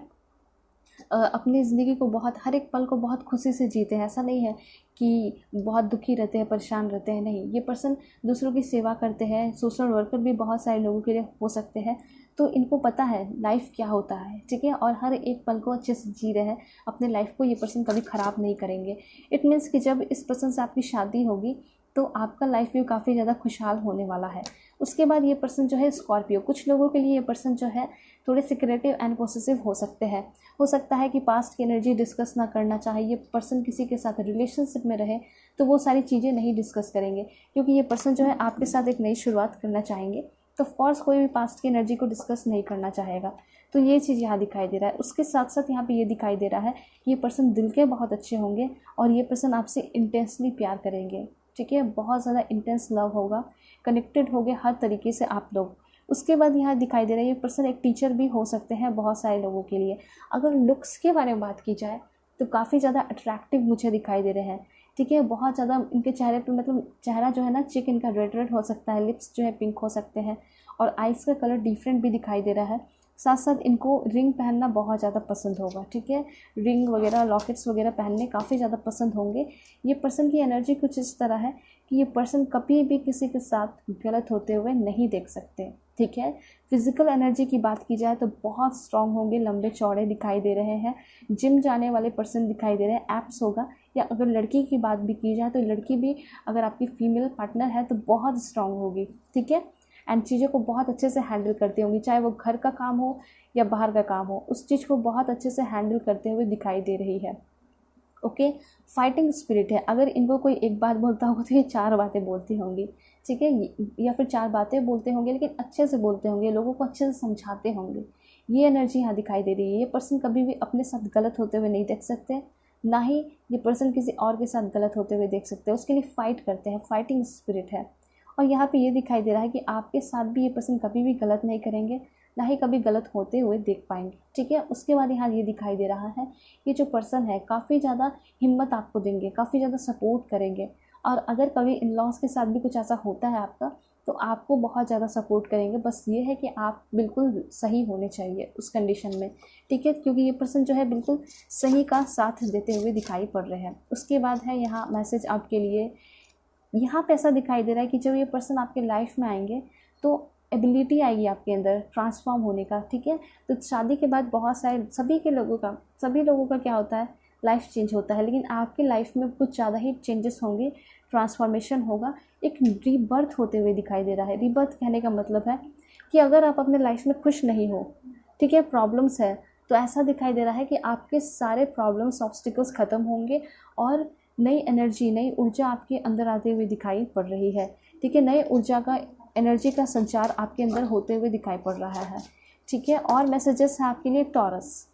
अपनी ज़िंदगी को बहुत, हर एक पल को बहुत खुशी से जीते हैं। ऐसा नहीं है कि बहुत दुखी रहते हैं, परेशान रहते हैं, नहीं। ये पर्सन दूसरों की सेवा करते हैं, सोशल वर्कर भी बहुत सारे लोगों के लिए हो सकते हैं। तो इनको पता है लाइफ क्या होता है, ठीक है। और हर एक पल को अच्छे से जी रहे हैं अपने लाइफ को, ये पर्सन कभी ख़राब नहीं करेंगे। इट मीन्स कि जब इस पर्सन से आपकी शादी होगी तो आपका लाइफ भी काफ़ी ज़्यादा खुशहाल होने वाला है। उसके बाद ये पर्सन जो है स्कॉर्पियो, कुछ लोगों के लिए ये पर्सन जो है थोड़े सिक्रेटिव एंड पॉसेसिव हो सकते हैं। हो सकता है कि पास्ट की एनर्जी डिस्कस ना करना चाहे, ये पर्सन किसी के साथ रिलेशनशिप में रहे तो वो सारी चीज़ें नहीं डिस्कस करेंगे, क्योंकि ये पर्सन जो है आपके साथ एक नई शुरुआत करना चाहेंगे। तो ऑफकोर्स कोई भी पास्ट की एनर्जी को डिस्कस नहीं करना चाहेगा। तो ये चीज़ यहाँ दिखाई दे रहा है। उसके साथ साथ यहाँ पे ये दिखाई दे रहा है कि ये पर्सन दिल के बहुत अच्छे होंगे और ये पर्सन आपसे इंटेंसली प्यार करेंगे, ठीक है। बहुत ज़्यादा इंटेंस लव होगा, कनेक्टेड होंगे हर तरीके से आप लोग। उसके बाद यहाँ दिखाई दे रहा है ये पर्सन एक टीचर भी हो सकते हैं बहुत सारे लोगों के लिए। अगर लुक्स के बारे में बात की जाए तो काफ़ी ज़्यादा अट्रैक्टिव मुझे दिखाई दे रहे हैं, ठीक है। बहुत ज़्यादा इनके चेहरे पे, मतलब चेहरा जो है ना चिक इनका रेड रेड हो सकता है, लिप्स जो है पिंक हो सकते हैं और आइज़ का कलर डिफरेंट भी दिखाई दे रहा है। साथ साथ इनको रिंग पहनना बहुत ज़्यादा पसंद होगा, ठीक है। रिंग वगैरह, लॉकेट्स वगैरह पहनने काफ़ी ज़्यादा पसंद होंगे। ये पर्सन की एनर्जी कुछ इस तरह है कि ये पर्सन कभी भी किसी के साथ गलत होते हुए नहीं देख सकते, ठीक है। फिजिकल एनर्जी की बात की जाए तो बहुत स्ट्रांग होंगे, लंबे चौड़े दिखाई दे रहे हैं, जिम जाने वाले पर्सन दिखाई दे रहे हैं, एप्स होगा। या अगर लड़की की बात भी की जाए तो लड़की भी अगर आपकी फीमेल पार्टनर है तो बहुत स्ट्रांग होगी, ठीक है। एंड चीज़ों को बहुत अच्छे से हैंडल करती होंगी, चाहे वो घर का काम हो या बाहर का काम हो, उस चीज़ को बहुत अच्छे से हैंडल करते हुए दिखाई दे रही है, ओके। फाइटिंग स्पिरिट है। अगर इनको कोई एक बात बोलता होगा तो ये 4 बातें बोलती होंगी, ठीक है। या फिर 4 बातें बोलते होंगे लेकिन अच्छे से बोलते होंगे, लोगों को अच्छे से समझाते होंगे। ये एनर्जी यहाँ दिखाई दे रही है। ये पर्सन कभी भी अपने साथ गलत होते हुए नहीं देख सकते, ना ही ये पर्सन किसी और के साथ गलत होते हुए देख सकते हैं। उसके लिए फ़ाइट करते हैं, फाइटिंग स्पिरिट है। और यहाँ पे ये दिखाई दे रहा है कि आपके साथ भी ये पर्सन कभी भी गलत नहीं करेंगे, ना ही कभी गलत होते हुए देख पाएंगे, ठीक है। उसके बाद यहाँ ये दिखाई दे रहा है, ये जो पर्सन है काफ़ी ज़्यादा हिम्मत आपको देंगे, काफ़ी ज़्यादा सपोर्ट करेंगे। और अगर कभी इन लॉज के साथ भी कुछ ऐसा होता है आपका, तो आपको बहुत ज़्यादा सपोर्ट करेंगे। बस ये है कि आप बिल्कुल सही होने चाहिए उस कंडीशन में, ठीक है, क्योंकि ये पर्सन जो है बिल्कुल सही का साथ देते हुए दिखाई पड़ रहे हैं। उसके बाद है यहाँ मैसेज आपके लिए, यहाँ पे ऐसा दिखाई दे रहा है कि जब ये पर्सन आपके लाइफ में आएंगे तो एबिलिटी आएगी आपके अंदर ट्रांसफॉर्म होने का, ठीक है। तो शादी के बाद बहुत सारे सभी लोगों का क्या होता है, लाइफ चेंज होता है, लेकिन आपके लाइफ में कुछ ज़्यादा ही चेंजेस होंगे, ट्रांसफॉर्मेशन होगा, एक रीबर्थ होते हुए दिखाई दे रहा है। रीबर्थ कहने का मतलब है कि अगर आप अपने लाइफ में खुश नहीं हो, ठीक है, प्रॉब्लम्स है, तो ऐसा दिखाई दे रहा है कि आपके सारे प्रॉब्लम्स, ऑब्स्टिकल्स ख़त्म होंगे और नई एनर्जी, नई ऊर्जा आपके अंदर आते हुए दिखाई पड़ रही है, ठीक है। नई ऊर्जा का, एनर्जी का संचार आपके अंदर होते हुए दिखाई पड़ रहा है, ठीक है। और मैसेजेस हैं आपके लिए टॉरस।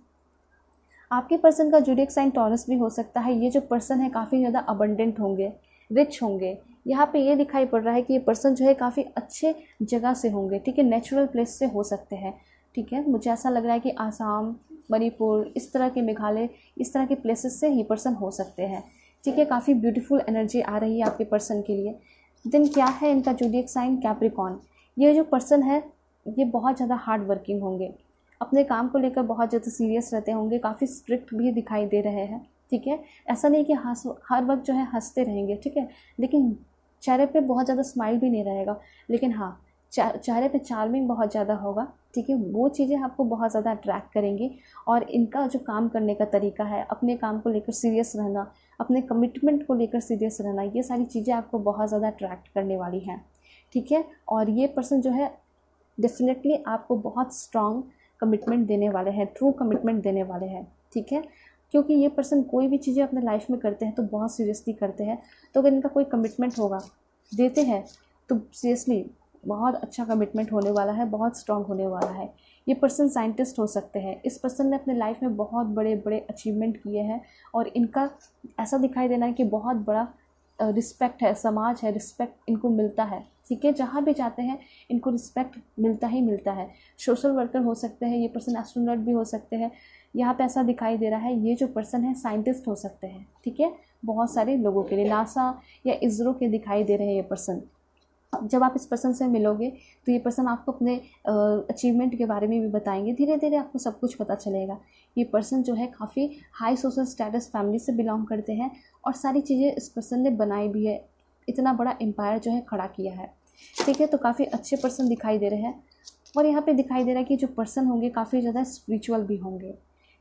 आपके पर्सन का ज़ोडिएक साइन टॉरस भी हो सकता है। ये जो पर्सन है काफ़ी ज़्यादा अबंडेंट होंगे, रिच होंगे। यहाँ पे ये दिखाई पड़ रहा है कि ये पर्सन जो है काफ़ी अच्छे जगह से होंगे, ठीक है, नेचुरल प्लेस से हो सकते हैं, ठीक है। मुझे ऐसा लग रहा है कि आसाम, मणिपुर, इस तरह के, मेघालय, इस तरह के प्लेसेस से ये पर्सन हो सकते हैं, ठीक है। काफ़ी ब्यूटीफुल एनर्जी आ रही है आपके पर्सन के लिए। दिन क्या है इनका ज़ोडिएक साइन, कैप्रिकॉर्न। ये जो पर्सन है ये बहुत ज़्यादा हार्ड वर्किंग होंगे, अपने काम को लेकर बहुत ज़्यादा सीरियस रहते होंगे, काफ़ी स्ट्रिक्ट भी दिखाई दे रहे हैं, ठीक है। ऐसा नहीं कि हर वक्त जो है हंसते रहेंगे, ठीक है, लेकिन चेहरे पे बहुत ज़्यादा स्माइल भी नहीं रहेगा, लेकिन हाँ चेहरे पे चार्मिंग बहुत ज़्यादा होगा, ठीक है। वो चीज़ें आपको बहुत ज़्यादा अट्रैक्ट करेंगी। और इनका जो काम करने का तरीका है, अपने काम को लेकर सीरियस रहना, अपने कमिटमेंट को लेकर सीरियस रहना, ये सारी चीज़ें आपको बहुत ज़्यादा अट्रैक्ट करने वाली हैं, ठीक है। और ये पर्सन जो है डेफिनेटली आपको बहुत स्ट्रॉन्ग कमिटमेंट देने वाले हैं, ट्रू कमिटमेंट देने वाले हैं, ठीक है। क्योंकि ये पर्सन कोई भी चीज़ें अपने लाइफ में करते हैं तो बहुत सीरियसली करते हैं। तो अगर इनका कोई कमिटमेंट होगा, देते हैं, तो सीरियसली बहुत अच्छा कमिटमेंट होने वाला है, बहुत स्ट्रॉन्ग होने वाला है। ये पर्सन साइंटिस्ट हो सकते हैं। इस पर्सन ने अपने लाइफ में बहुत बड़े बड़े अचीवमेंट किए हैं और इनका ऐसा दिखाई देना है कि बहुत बड़ा रिस्पेक्ट है, समाज है, रिस्पेक्ट इनको मिलता है, ठीक है। जहाँ भी जाते हैं इनको रिस्पेक्ट मिलता ही मिलता है। सोशल वर्कर हो सकते हैं ये पर्सन, एस्ट्रोनॉट भी हो सकते हैं। यहाँ पे ऐसा दिखाई दे रहा है ये जो पर्सन है साइंटिस्ट हो सकते हैं, ठीक है। बहुत सारे लोगों के लिए नासा या इसरो के दिखाई दे रहे हैं ये पर्सन। जब आप इस पर्सन से मिलोगे तो ये पर्सन आपको अपने अचीवमेंट के बारे में भी बताएंगे। धीरे धीरे आपको सब कुछ पता चलेगा। ये पर्सन जो है काफ़ी हाई सोशल स्टेटस फैमिली से बिलोंग करते हैं और सारी चीज़ें इस पर्सन ने बनाई भी है, इतना बड़ा एम्पायर जो है खड़ा किया है, ठीक है। तो काफ़ी अच्छे पर्सन दिखाई दे रहे हैं। और यहाँ पे दिखाई दे रहा है कि जो पर्सन होंगे काफ़ी ज़्यादा स्पिरिचुअल भी होंगे,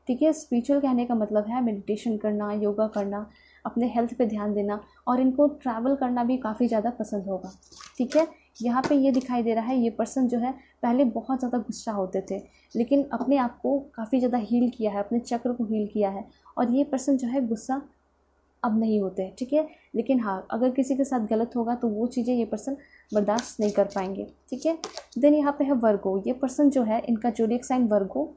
ठीक है। स्पिरिचुअल कहने का मतलब है मेडिटेशन करना, योगा करना, अपने हेल्थ पे ध्यान देना, और इनको ट्रैवल करना भी काफ़ी ज़्यादा पसंद होगा, ठीक है। यहाँ पे ये दिखाई दे रहा है ये पर्सन जो है पहले बहुत ज़्यादा गुस्सा होते थे, लेकिन अपने आप को काफ़ी ज़्यादा हील किया है, अपने चक्र को हील किया है, और ये पर्सन जो है गुस्सा अब नहीं होते, ठीक है। लेकिन हाँ अगर किसी के साथ गलत होगा तो वो चीज़ें ये पर्सन बर्दाश्त नहीं कर पाएंगे, ठीक है। देन यहाँ पे है वर्गो। ये पर्सन जो है इनका zodiac sign Virgo,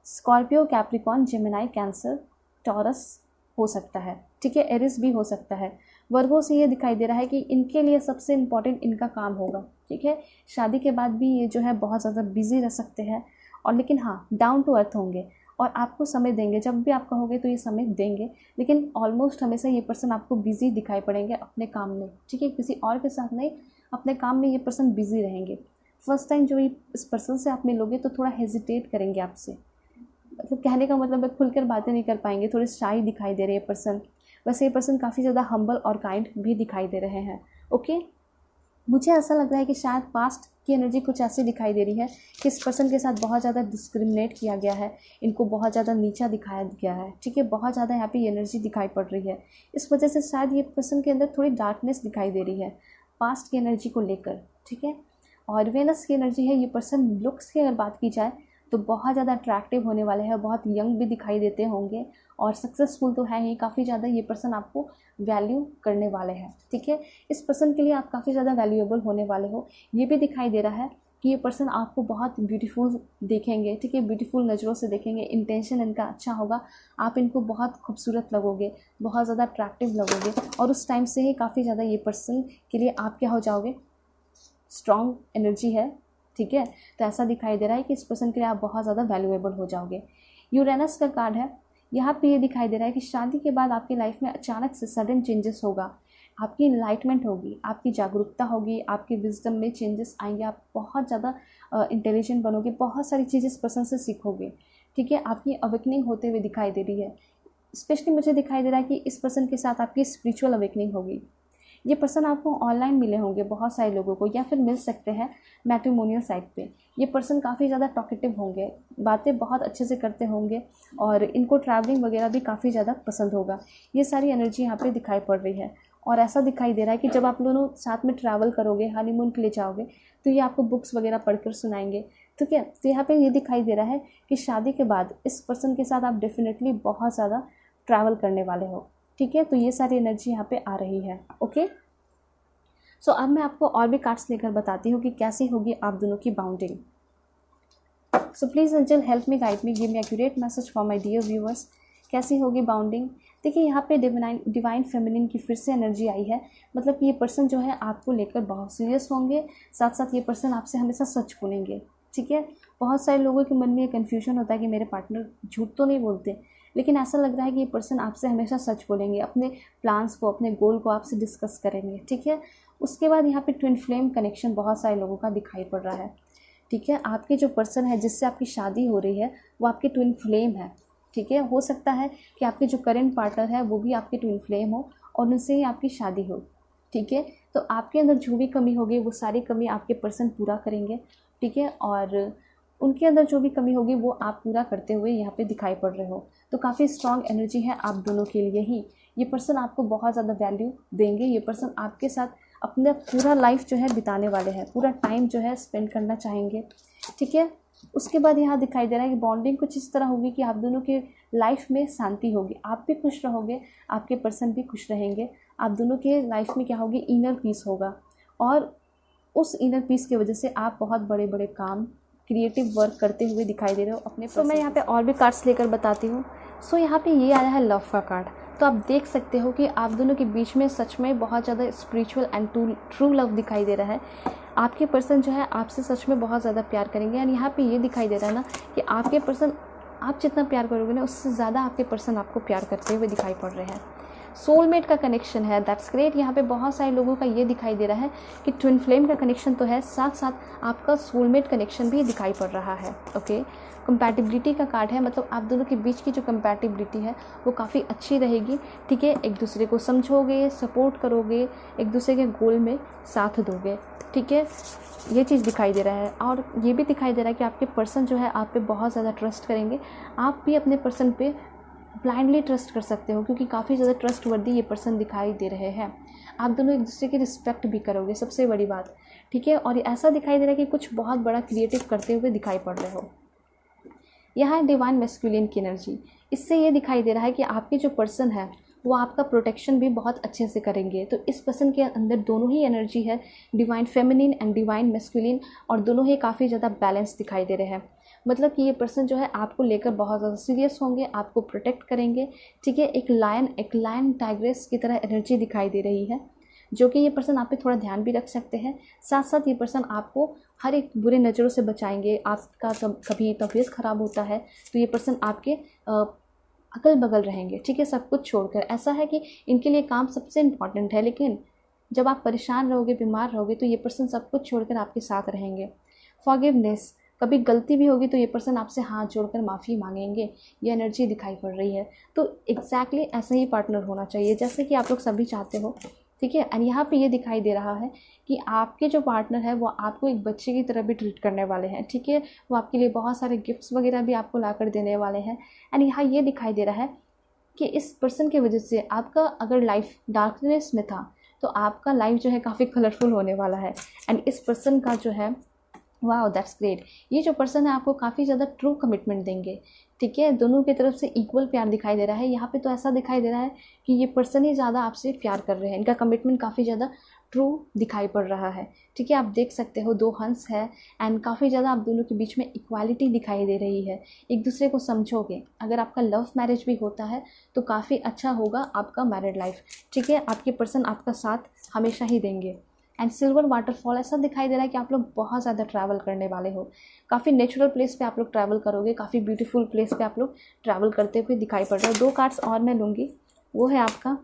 Scorpio, Capricorn, Gemini, cancer, Taurus हो सकता है, ठीक है। एरिस भी हो सकता है। वर्गो से ये दिखाई दे रहा है कि इनके लिए सबसे इम्पॉर्टेंट इनका काम होगा, ठीक है। शादी के बाद भी ये जो है बहुत ज़्यादा बिजी रह सकते हैं, और लेकिन हाँ डाउन टू अर्थ होंगे और आपको समय देंगे। जब भी आप कहोगे तो ये समय देंगे, लेकिन ऑलमोस्ट हमेशा ये पर्सन आपको बिजी दिखाई पड़ेंगे अपने काम में, ठीक है। किसी और के साथ नहीं, अपने काम में ये पर्सन बिजी रहेंगे। फर्स्ट टाइम जो इस पर्सन से आप मिलोगे तो थोड़ा हेजिटेट करेंगे आपसे, मतलब कहने का मतलब है खुलकर बातें नहीं कर पाएंगे, थोड़े शाई दिखाई दे रहे हैं पर्सन। वैसे ये पर्सन काफ़ी ज़्यादा हम्बल और काइंड भी दिखाई दे रहे हैं, ओके। मुझे ऐसा लग रहा है कि शायद पास्ट की एनर्जी कुछ ऐसी दिखाई दे रही है कि इस पर्सन के साथ बहुत ज़्यादा डिस्क्रिमिनेट किया गया है, इनको बहुत ज़्यादा नीचा दिखाया गया है, ठीक है। बहुत ज़्यादा यहाँ पे एनर्जी दिखाई पड़ रही है। इस वजह से शायद ये पर्सन के अंदर थोड़ी डार्कनेस दिखाई दे रही है पास्ट की एनर्जी को लेकर, ठीक है। और वेनस की एनर्जी है। ये पर्सन लुक्स की अगर बात की जाए तो बहुत ज़्यादा अट्रैक्टिव होने वाले हैं, बहुत यंग भी दिखाई देते होंगे, और सक्सेसफुल तो है ही, काफ़ी ज़्यादा ये पर्सन आपको वैल्यू करने वाले हैं, ठीक है। इस पर्सन के लिए आप काफ़ी ज़्यादा वैल्यूएबल होने वाले हो। ये भी दिखाई दे रहा है कि ये पर्सन आपको बहुत ब्यूटीफुल देखेंगे, ठीक है, ब्यूटीफुल नज़रों से देखेंगे। इंटेंशन इनका अच्छा होगा, आप इनको बहुत खूबसूरत लगोगे, बहुत ज़्यादा अट्रैक्टिव लगोगे, और उस टाइम से ही काफ़ी ज़्यादा ये पर्सन के लिए आप क्या हो जाओगे, स्ट्रॉन्ग एनर्जी है, ठीक है। तो ऐसा दिखाई दे रहा है कि इस पर्सन के लिए आप बहुत ज़्यादा वैल्यूएबल हो जाओगे। यूरेनस का कार्ड है, यहाँ पे ये दिखाई दे रहा है कि शादी के बाद आपकी लाइफ में अचानक से सडन चेंजेस होगा, आपकी इनलाइटमेंट होगी, आपकी जागरूकता होगी, आपकी विजडम में चेंजेस आएंगे, आप बहुत ज़्यादा इंटेलिजेंट बनोगे, बहुत सारी चीज़ें इस पर्सन से सीखोगे, ठीक है। आपकी अवेकनिंग होते हुए दिखाई दे रही है। स्पेशली मुझे दिखाई दे रहा है कि इस पर्सन के साथ आपकी स्पिरिचुअल अवेकनिंग होगी। ये पर्सन आपको ऑनलाइन मिले होंगे बहुत सारे लोगों को, या फिर मिल सकते हैं मैट्रिमोनियल साइट पे। ये पर्सन काफ़ी ज़्यादा टॉकेटिव होंगे, बातें बहुत अच्छे से करते होंगे और इनको ट्रैवलिंग वगैरह भी काफ़ी ज़्यादा पसंद होगा। ये सारी एनर्जी यहाँ पे दिखाई पड़ रही है। और ऐसा दिखाई दे रहा है कि जब आप दोनों साथ में ट्रैवल करोगे, हनीमून के लिए जाओगे, तो ये आपको बुक्स वगैरह पढ़कर सुनाएंगे, ठीक है। तो यहाँ पे ये दिखाई दे रहा है कि शादी के बाद इस पर्सन के साथ आप डेफिनेटली बहुत ज़्यादा ट्रैवल करने वाले हो, ठीक है। तो ये सारी एनर्जी यहाँ पे आ रही है, ओके। सो अब मैं आपको और भी कार्ड्स लेकर बताती हूँ कि कैसी होगी आप दोनों की bounding. So please angel help me, guide me, give me accurate message for my dear viewers. कैसी होगी बाउंडिंग? देखिए यहाँ पे डिवाइन फेमिनिन की फिर से एनर्जी आई है। मतलब कि ये पर्सन जो है आपको लेकर बहुत सीरियस होंगे, साथ साथ ये पर्सन आपसे हमेशा सच बोलेंगे, ठीक है। बहुत सारे लोगों के मन में ये कन्फ्यूजन होता है कि मेरे पार्टनर झूठ तो नहीं बोलते, लेकिन ऐसा लग रहा है कि ये पर्सन आपसे हमेशा सच बोलेंगे, अपने प्लान्स को, अपने गोल को आपसे डिस्कस करेंगे, ठीक है। उसके बाद यहाँ पे ट्विन फ्लेम कनेक्शन बहुत सारे लोगों का दिखाई पड़ रहा है, ठीक है। आपके जो पर्सन है जिससे आपकी शादी हो रही है वो आपके ट्विन फ्लेम है, ठीक है। हो सकता है कि आपके जो करेंट पार्टनर है वो भी आपके ट्विन फ्लेम हो और उनसे ही आपकी शादी हो, ठीक है। तो आपके अंदर जो भी कमी होगी वो सारी कमी आपके पर्सन पूरा करेंगे, ठीक है। और उनके अंदर जो भी कमी होगी वो आप पूरा करते हुए यहाँ पे दिखाई पड़ रहे हो। तो काफ़ी स्ट्रॉन्ग एनर्जी है आप दोनों के लिए ही। ये पर्सन आपको बहुत ज़्यादा वैल्यू देंगे। ये पर्सन आपके साथ अपना पूरा लाइफ जो है बिताने वाले हैं, पूरा टाइम जो है स्पेंड करना चाहेंगे, ठीक है। उसके बाद यहाँ दिखाई दे रहा है कि बॉन्डिंग कुछ इस तरह होगी कि आप दोनों के लाइफ में शांति होगी, आप भी खुश रहोगे, आपके पर्सन भी खुश रहेंगे। आप दोनों के लाइफ में क्या होगी, इनर पीस होगा और उस इनर पीस की वजह से आप बहुत बड़े बड़े काम, क्रिएटिव वर्क करते हुए दिखाई दे रहे हो अपने। सो मैं यहाँ पे और भी कार्ड्स लेकर बताती हूँ। सो यहाँ पे ये आया है लव का कार्ड। तो आप देख सकते हो कि आप दोनों के बीच में सच में बहुत ज़्यादा स्पिरिचुअल एंड ट्रू लव दिखाई दे रहा है। आपके पर्सन जो है आपसे सच में बहुत ज़्यादा प्यार करेंगे। एंड यहाँ पे ये दिखाई दे रहा है ना कि आपके पर्सन आप जितना प्यार करोगे ना उससे ज़्यादा आपके पर्सन आपको प्यार करते हुए दिखाई पड़ रहे हैं। सोलमेट का कनेक्शन है, दैट्स ग्रेट। यहाँ पे बहुत सारे लोगों का ये दिखाई दे रहा है कि ट्विन फ्लेम का कनेक्शन तो है, साथ साथ आपका सोलमेट कनेक्शन भी दिखाई पड़ रहा है, ओके। कंपैटिबिलिटी का कार्ड है, मतलब आप दोनों के बीच की जो कंपैटिबिलिटी है वो काफ़ी अच्छी रहेगी, ठीक है। एक दूसरे को समझोगे, सपोर्ट करोगे, एक दूसरे के गोल में साथ दोगे, ठीक है। ये चीज़ दिखाई दे रहा है। और ये भी दिखाई दे रहा है कि आपके पर्सन जो है आप पे बहुत ज़्यादा ट्रस्ट करेंगे। आप भी अपने पर्सन पे ब्लाइंडली ट्रस्ट कर सकते हो क्योंकि काफ़ी ज़्यादा ट्रस्टवर्दी ये पर्सन दिखाई दे रहे हैं। आप दोनों एक दूसरे की रिस्पेक्ट भी करोगे, सबसे बड़ी बात, ठीक है। और ऐसा दिखाई दे रहा है कि कुछ बहुत बड़ा क्रिएटिव करते हुए दिखाई पड़ रहे हो। यहाँ है डिवाइन मैस्कुलिन की एनर्जी। इससे ये दिखाई दे रहा है कि आपके जो पर्सन है वो आपका प्रोटेक्शन भी बहुत अच्छे से करेंगे। तो इस पर्सन के अंदर दोनों ही एनर्जी है, divine feminine and divine masculine, और दोनों ही काफ़ी ज़्यादा बैलेंस दिखाई दे रहे हैं। मतलब कि ये पर्सन जो है आपको लेकर बहुत ज़्यादा सीरियस होंगे, आपको प्रोटेक्ट करेंगे, ठीक है। एक लायन टाइग्रेस की तरह एनर्जी दिखाई दे रही है, जो कि ये पर्सन आप पे थोड़ा ध्यान भी रख सकते हैं। साथ साथ ये पर्सन आपको हर एक बुरे नज़रों से बचाएंगे। आपका कभी तबीयत ख़राब होता है तो ये पर्सन आपके अगल बगल रहेंगे, ठीक है, सब कुछ छोड़कर। ऐसा है कि इनके लिए काम सबसे इम्पॉर्टेंट है, लेकिन जब आप परेशान रहोगे, बीमार रहोगे, तो ये पर्सन सब कुछ छोड़कर आपके साथ रहेंगे। फॉरगिवनेस, कभी गलती भी होगी तो ये पर्सन आपसे हाथ जोड़कर माफ़ी मांगेंगे, ये एनर्जी दिखाई पड़ रही है। तो एग्जैक्टली ऐसा ही पार्टनर होना चाहिए जैसे कि आप लोग सभी चाहते हो, ठीक है। एंड यहाँ पे ये दिखाई दे रहा है कि आपके जो पार्टनर है वो आपको एक बच्चे की तरह भी ट्रीट करने वाले हैं, ठीक है। वो आपके लिए बहुत सारे गिफ्ट्स वगैरह भी आपको ला कर देने वाले हैं। एंड यहाँ ये दिखाई दे रहा है कि इस पर्सन की वजह से आपका अगर लाइफ डार्कनेस में था तो आपका लाइफ जो है काफ़ी कलरफुल होने वाला है। एंड इस पर्सन का जो है, वाओ दैट्स ग्रेट, ये जो पर्सन है आपको काफ़ी ज़्यादा ट्रू कमिटमेंट देंगे, ठीक है। दोनों की तरफ से इक्वल प्यार दिखाई दे रहा है। यहाँ पे तो ऐसा दिखाई दे रहा है कि ये पर्सन ही ज़्यादा आपसे प्यार कर रहे हैं, इनका कमिटमेंट काफ़ी ज़्यादा ट्रू दिखाई पड़ रहा है, ठीक है। आप देख सकते हो 2 हंस है एंड काफ़ी ज़्यादा आप दोनों के बीच में इक्वालिटी दिखाई दे रही है। एक दूसरे को समझोगे। अगर आपका लव मैरिज भी होता है तो काफ़ी अच्छा होगा आपका मैरिड लाइफ, ठीक है। आपके पर्सन आपका साथ हमेशा ही देंगे। एंड सिल्वर वाटरफॉल, ऐसा दिखाई दे रहा है कि आप लोग बहुत ज़्यादा ट्रैवल करने वाले हो, काफ़ी नेचुरल प्लेस पे आप लोग ट्रैवल करोगे, काफ़ी ब्यूटीफुल प्लेस पे आप लोग ट्रैवल करते हुए दिखाई पड़ रहे हो। 2 कार्ड्स और मैं लूँगी, वो है आपका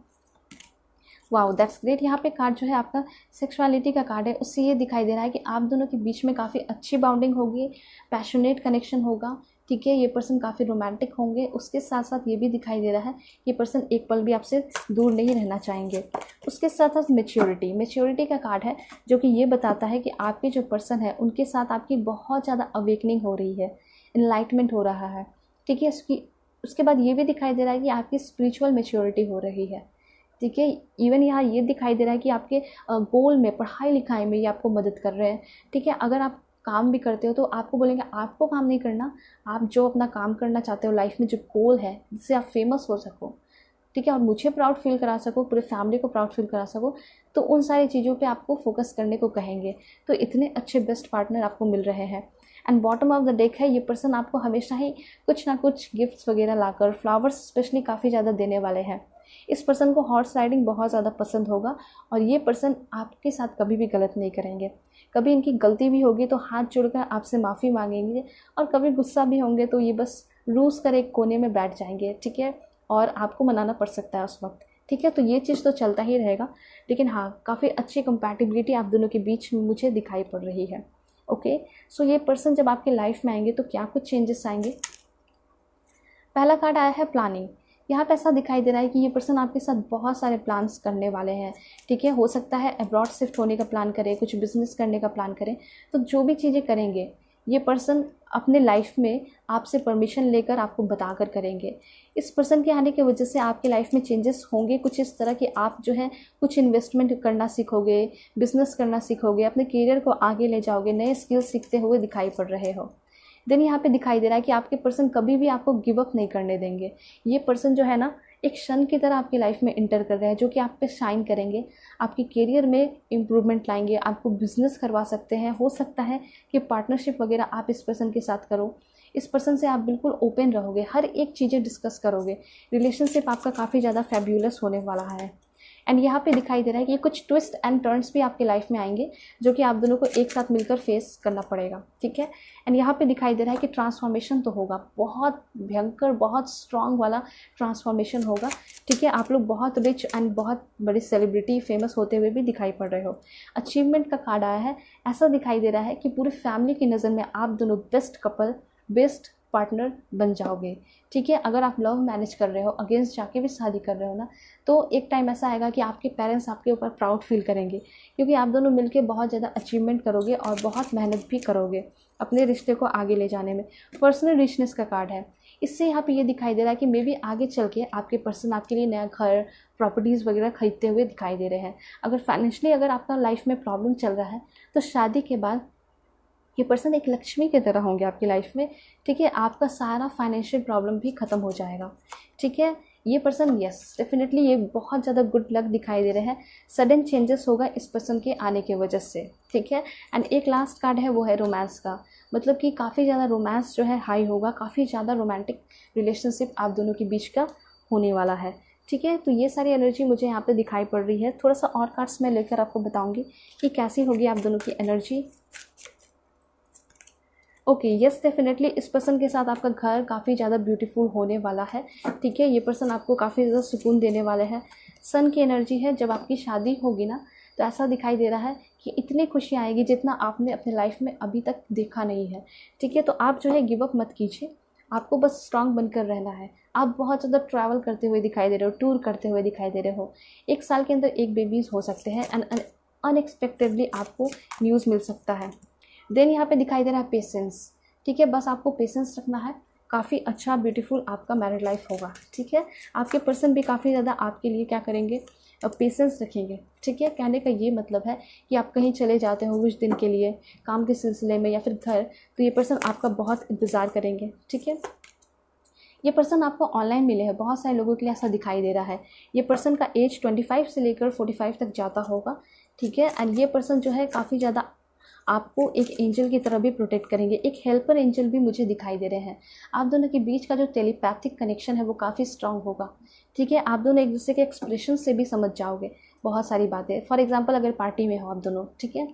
वाओ दैट्स ग्रेट। यहाँ पे कार्ड जो है आपका सेक्सुअलिटी का कार्ड है, उससे ये दिखाई दे रहा है कि आप दोनों के बीच में काफ़ी अच्छी बाउंडिंग होगी, पैशनेट कनेक्शन होगा, ठीक है। ये पर्सन काफ़ी रोमांटिक होंगे। उसके साथ साथ ये भी दिखाई दे रहा है ये पर्सन एक पल भी आपसे दूर नहीं रहना चाहेंगे। उसके साथ साथ मेच्योरिटी का कार्ड है, जो कि ये बताता है कि आपके जो पर्सन है उनके साथ आपकी बहुत ज़्यादा अवेकनिंग हो रही है, इनलाइटमेंट हो रहा है, ठीक है। उसके बाद ये भी दिखाई दे रहा है कि आपकी स्पिरिचुअल मेच्योरिटी हो रही है, ठीक है। इवन यहाँ ये दिखाई दे रहा है कि आपके गोल में, पढ़ाई लिखाई में ये आपको मदद कर रहे हैं, ठीक है। अगर आप काम भी करते हो तो आपको बोलेंगे आपको काम नहीं करना, आप जो अपना काम करना चाहते हो लाइफ में, जो गोल है जिससे आप फेमस हो सको, ठीक है, और मुझे प्राउड फील करा सको, पूरे फैमिली को प्राउड फील करा सको, तो उन सारी चीज़ों पे आपको फोकस करने को कहेंगे। तो इतने अच्छे बेस्ट पार्टनर आपको मिल रहे हैं। And bottom of the deck है, ये पर्सन आपको हमेशा ही कुछ ना कुछ गिफ्ट्स वगैरह लाकर, फ्लावर्स स्पेशली काफ़ी ज़्यादा देने वाले हैं। इस पर्सन को हॉर्स राइडिंग बहुत ज़्यादा पसंद होगा और ये पर्सन आपके साथ कभी भी गलत नहीं करेंगे। कभी इनकी गलती भी होगी तो हाथ जोड़कर आपसे माफ़ी मांगेंगे, और कभी गुस्सा भी होंगे तो ये बस रूस कर एक कोने में बैठ जाएंगे, ठीक है, और आपको मनाना पड़ सकता है उस वक्त, ठीक है। तो ये चीज़ तो चलता ही रहेगा, लेकिन हाँ, काफ़ी अच्छी कंपैटिबिलिटी आप दोनों के बीच मुझे दिखाई पड़ रही है। ओके, सो ये पर्सन जब आपके लाइफ में आएंगे तो क्या कुछ चेंजेस आएंगे। पहला कार्ड आया है प्लानिंग। यहाँ पे ऐसा दिखाई दे रहा है कि ये पर्सन आपके साथ बहुत सारे प्लान्स करने वाले हैं, ठीक है। हो सकता है अब्रॉड शिफ्ट होने का प्लान करें, कुछ बिजनेस करने का प्लान करें, तो जो भी चीज़ें करेंगे ये पर्सन अपने लाइफ में आपसे परमिशन लेकर आपको बताकर करेंगे। इस पर्सन के आने की वजह से आपके लाइफ में चेंजेस होंगे कुछ इस तरह कि आप जो है कुछ इन्वेस्टमेंट करना सीखोगे, बिजनेस करना सीखोगे, अपने करियर को आगे ले जाओगे, नए स्किल्स सीखते हुए दिखाई पड़ रहे हो। देन यहाँ पे दिखाई दे रहा है कि आपके पर्सन कभी भी आपको गिव अप नहीं करने देंगे। ये पर्सन जो है ना, एक सन की तरह आपकी लाइफ में इंटर कर रहे हैं, जो कि आप पे शाइन करेंगे, आपके करियर में इम्प्रूवमेंट लाएंगे, आपको बिजनेस करवा सकते हैं। हो सकता है कि पार्टनरशिप वगैरह आप इस पर्सन के साथ करो। इस पर्सन से आप बिल्कुल ओपन रहोगे, हर एक चीज़ें डिस्कस करोगे। रिलेशनशिप आपका काफ़ी ज़्यादा फैब्यूलस होने वाला है। एंड यहाँ पे दिखाई दे रहा है कि कुछ ट्विस्ट एंड टर्न्स भी आपके लाइफ में आएंगे, जो कि आप दोनों को एक साथ मिलकर फेस करना पड़ेगा, ठीक है। एंड यहाँ पे दिखाई दे रहा है कि ट्रांसफॉर्मेशन तो होगा, बहुत भयंकर, बहुत स्ट्रॉन्ग वाला ट्रांसफॉर्मेशन होगा, ठीक है। आप लोग बहुत रिच एंड बहुत बड़ी सेलिब्रिटी, फेमस होते हुए भी दिखाई पड़ रहे हो। अचीवमेंट का कार्ड आया है। ऐसा दिखाई दे रहा है कि पूरी फैमिली की नज़र में आप दोनों बेस्ट कपल, बेस्ट पार्टनर बन जाओगे, ठीक है। अगर आप लव मैरिज कर रहे हो, अगेंस्ट जाके भी शादी कर रहे हो ना, तो एक टाइम ऐसा आएगा कि आपके पेरेंट्स आपके ऊपर प्राउड फील करेंगे, क्योंकि आप दोनों मिलके बहुत ज़्यादा अचीवमेंट करोगे और बहुत मेहनत भी करोगे अपने रिश्ते को आगे ले जाने में। पर्सनल रिचनेस का कार्ड है। इससे यहाँ पे ये दिखाई दे रहा है कि मे बी आगे चल के आपके पर्सन आपके लिए नया घर, प्रॉपर्टीज़ वगैरह खरीदते हुए दिखाई दे रहे हैं। अगर फाइनेंशियली अगर आपका लाइफ में प्रॉब्लम चल रहा है, तो शादी के बाद ये पर्सन एक लक्ष्मी की तरह होंगे आपकी लाइफ में, ठीक है। आपका सारा फाइनेंशियल प्रॉब्लम भी ख़त्म हो जाएगा, ठीक है। ये पर्सन, यस डेफिनेटली, ये बहुत ज़्यादा गुड लक दिखाई दे रहे हैं। सडन चेंजेस होगा इस पर्सन के आने की वजह से, ठीक है। एंड एक लास्ट कार्ड है, वो है रोमांस का, मतलब कि काफ़ी ज़्यादा रोमांस जो है हाई होगा, काफ़ी ज़्यादा रोमांटिक रिलेशनशिप आप दोनों के बीच का होने वाला है, ठीक है। तो ये सारी एनर्जी मुझे यहाँ पे दिखाई पड़ रही है। थोड़ा सा और कार्ड्स मैं लेकर आपको बताऊँगी कि कैसी होगी आप दोनों की एनर्जी। ओके, यस डेफिनेटली, इस पर्सन के साथ आपका घर काफ़ी ज़्यादा ब्यूटीफुल होने वाला है, ठीक है। ये पर्सन आपको काफ़ी ज़्यादा सुकून देने वाले हैं। सन की एनर्जी है। जब आपकी शादी होगी ना, तो ऐसा दिखाई दे रहा है कि इतनी खुशी आएगी जितना आपने अपने लाइफ में अभी तक देखा नहीं है, ठीक है। तो आप जो है गिव अप मत कीजिए, आपको बस स्ट्रांग बनकर रहना है। आप बहुत ज़्यादा ट्रैवल करते हुए दिखाई दे रहे हो, टूर करते हुए दिखाई दे रहे हो। 1 साल के अंदर 1 बेबीज़ हो सकते हैं एंड अनएक्सपेक्टेडली आपको न्यूज़ मिल सकता है। देन यहाँ पे दिखाई दे रहा है पेशेंस, ठीक है। बस आपको पेशेंस रखना है, काफ़ी अच्छा ब्यूटीफुल आपका मैरिड लाइफ होगा, ठीक है। आपके पर्सन भी काफ़ी ज़्यादा आपके लिए क्या करेंगे, पेशेंस रखेंगे, ठीक है। कहने का ये मतलब है कि आप कहीं चले जाते हो कुछ दिन के लिए काम के सिलसिले में या फिर घर, तो ये पर्सन आपका बहुत इंतज़ार करेंगे, ठीक है। ये पर्सन आपको ऑनलाइन मिले हैं, बहुत सारे लोगों के लिए ऐसा दिखाई दे रहा है। ये पर्सन का एज 25 से लेकर 45 तक जाता होगा, ठीक है। एंड ये पर्सन जो है काफ़ी ज़्यादा आपको एक एंजल की तरह भी प्रोटेक्ट करेंगे, एक हेल्पर एंजल भी मुझे दिखाई दे रहे हैं। आप दोनों के बीच का जो टेलीपैथिक कनेक्शन है वो काफ़ी स्ट्रांग होगा, ठीक है। आप दोनों एक दूसरे के एक्सप्रेशन से भी समझ जाओगे बहुत सारी बातें। फॉर एग्जाम्पल अगर पार्टी में हो आप दोनों, ठीक है,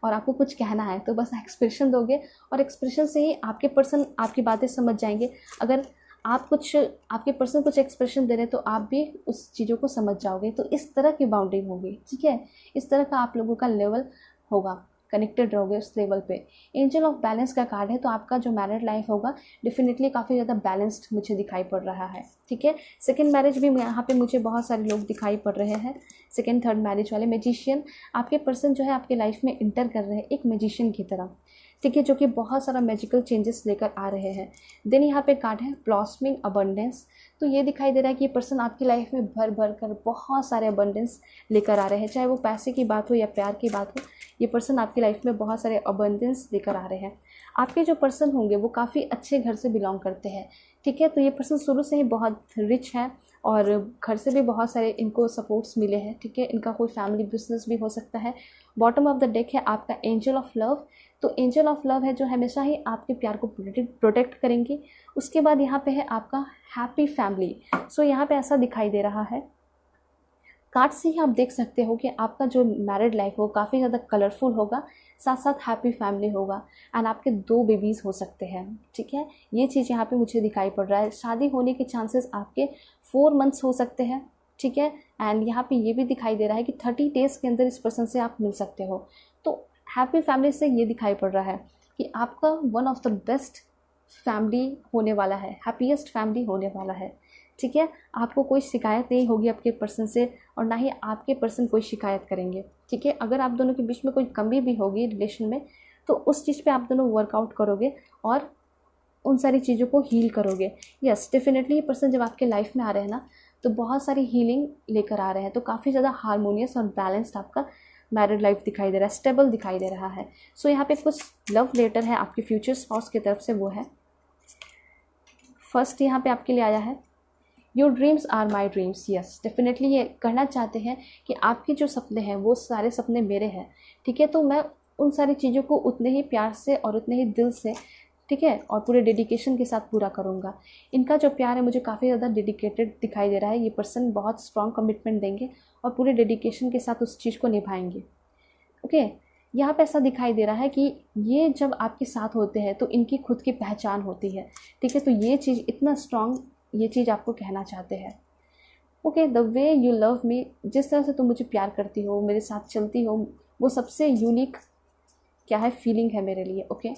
और आपको कुछ कहना है तो बस एक्सप्रेशन दोगे और एक्सप्रेशन से ही आपके पर्सन आपकी बातें समझ जाएंगे। अगर आपके पर्सन कुछ एक्सप्रेशन दे रहे हैं तो आप भी उस चीज़ों को समझ जाओगे। तो इस तरह की बाउंडिंग होगी, ठीक है, इस तरह का आप लोगों का लेवल होगा, कनेक्टेड रहोगे उस लेवल पे। एंजल ऑफ बैलेंस का कार्ड है, तो आपका जो मैरिड लाइफ होगा डेफिनेटली काफ़ी ज़्यादा बैलेंस्ड मुझे दिखाई पड़ रहा है, ठीक है। सेकंड मैरिज भी यहाँ पे मुझे बहुत सारे लोग दिखाई पड़ रहे हैं, सेकंड थर्ड मैरिज वाले। मैजिशियन, आपके पर्सन जो है आपके लाइफ में इंटर कर रहे हैं एक मैजिशियन की तरह, ठीक है, जो कि बहुत सारा मैजिकल चेंजेस लेकर आ रहे हैं। देन यहाँ पे कार्ड है ब्लॉसमिंग अबंडेंस, तो ये दिखाई दे रहा है कि ये पर्सन आपकी लाइफ में भर भर कर बहुत सारे अबंडेंस लेकर आ रहे हैं, चाहे वो पैसे की बात हो या प्यार की बात हो। ये पर्सन आपकी लाइफ में बहुत सारे अबंडेंस लेकर आ रहे हैं। आपके जो पर्सन होंगे वो काफ़ी अच्छे घर से बिलोंग करते हैं, ठीक है, तो ये पर्सन शुरू से ही बहुत रिच है और घर से भी बहुत सारे इनको सपोर्ट्स मिले हैं, ठीक है। इनका कोई फैमिली बिजनेस भी हो सकता है। बॉटम ऑफ द डेक है आपका एंजल ऑफ लव, तो एंजल ऑफ लव है जो हमेशा ही आपके प्यार को प्रोटेक्ट करेंगी। उसके बाद यहाँ पे है आपका हैप्पी फैमिली। सो यहाँ पे ऐसा दिखाई दे रहा है, कार्ड से ही आप देख सकते हो कि आपका जो मैरिड लाइफ हो काफ़ी ज़्यादा कलरफुल होगा, साथ साथ हैप्पी फैमिली होगा एंड आपके 2 बेबीज़ हो सकते हैं, ठीक है। ये चीज़ यहाँ पे मुझे दिखाई पड़ रहा है। शादी होने के चांसेस आपके 4 मंथ्स हो सकते हैं, ठीक है। एंड यहाँ पे ये भी दिखाई दे रहा है कि 30 डेज़ के अंदर इस पर्सन से आप मिल सकते हो। तो हैप्पी फैमिली से ये दिखाई पड़ रहा है कि आपका one of the best family होने वाला है, हैप्पीएस्ट फैमिली होने वाला है, ठीक है। आपको कोई शिकायत नहीं होगी आपके पर्सन से और ना ही आपके पर्सन कोई शिकायत करेंगे, ठीक है। अगर आप दोनों के बीच में कोई कमी भी होगी रिलेशन में तो उस चीज़ पे आप दोनों वर्कआउट करोगे और उन सारी चीज़ों को हील करोगे। यस, डेफिनेटली ये पर्सन जब आपके लाइफ में आ रहे हैं ना तो बहुत सारी हीलिंग लेकर आ रहे हैं, तो काफ़ी ज़्यादा हारमोनियस और बैलेंस्ड आपका मैरिड लाइफ दिखाई दे रहा है, स्टेबल दिखाई दे रहा है। सो यहाँ पे कुछ लव लेटर है आपके फ्यूचर स्पाउस की तरफ से, वो है फर्स्ट यहाँ पे आपके लिए आया है, your dreams are my dreams. Yes, definitely ये कहना चाहते हैं कि आपके जो सपने हैं वो सारे सपने मेरे हैं, ठीक है। तो मैं उन सारी चीज़ों को उतने ही प्यार से और उतने ही दिल से, ठीक है, और पूरे डेडिकेशन के साथ पूरा करूँगा। इनका जो प्यार है मुझे काफ़ी ज़्यादा डेडिकेटेड दिखाई दे रहा है। ये पर्सन बहुत स्ट्रॉन्ग कमिटमेंट देंगे और पूरे डेडिकेशन के साथ उस चीज़ को निभाएंगे, ओके। यहाँ पे ऐसा दिखाई दे रहा है कि ये जब आपके साथ होते हैं तो इनकी खुद की पहचान होती है, ठीक है। तो ये चीज़ इतना स्ट्रॉन्ग, ये चीज़ आपको कहना चाहते हैं, okay. The way you love मी, जिस तरह से तुम मुझे प्यार करती हो, मेरे साथ चलती हो, वो सबसे यूनिक क्या है, फीलिंग है मेरे लिए, ओके।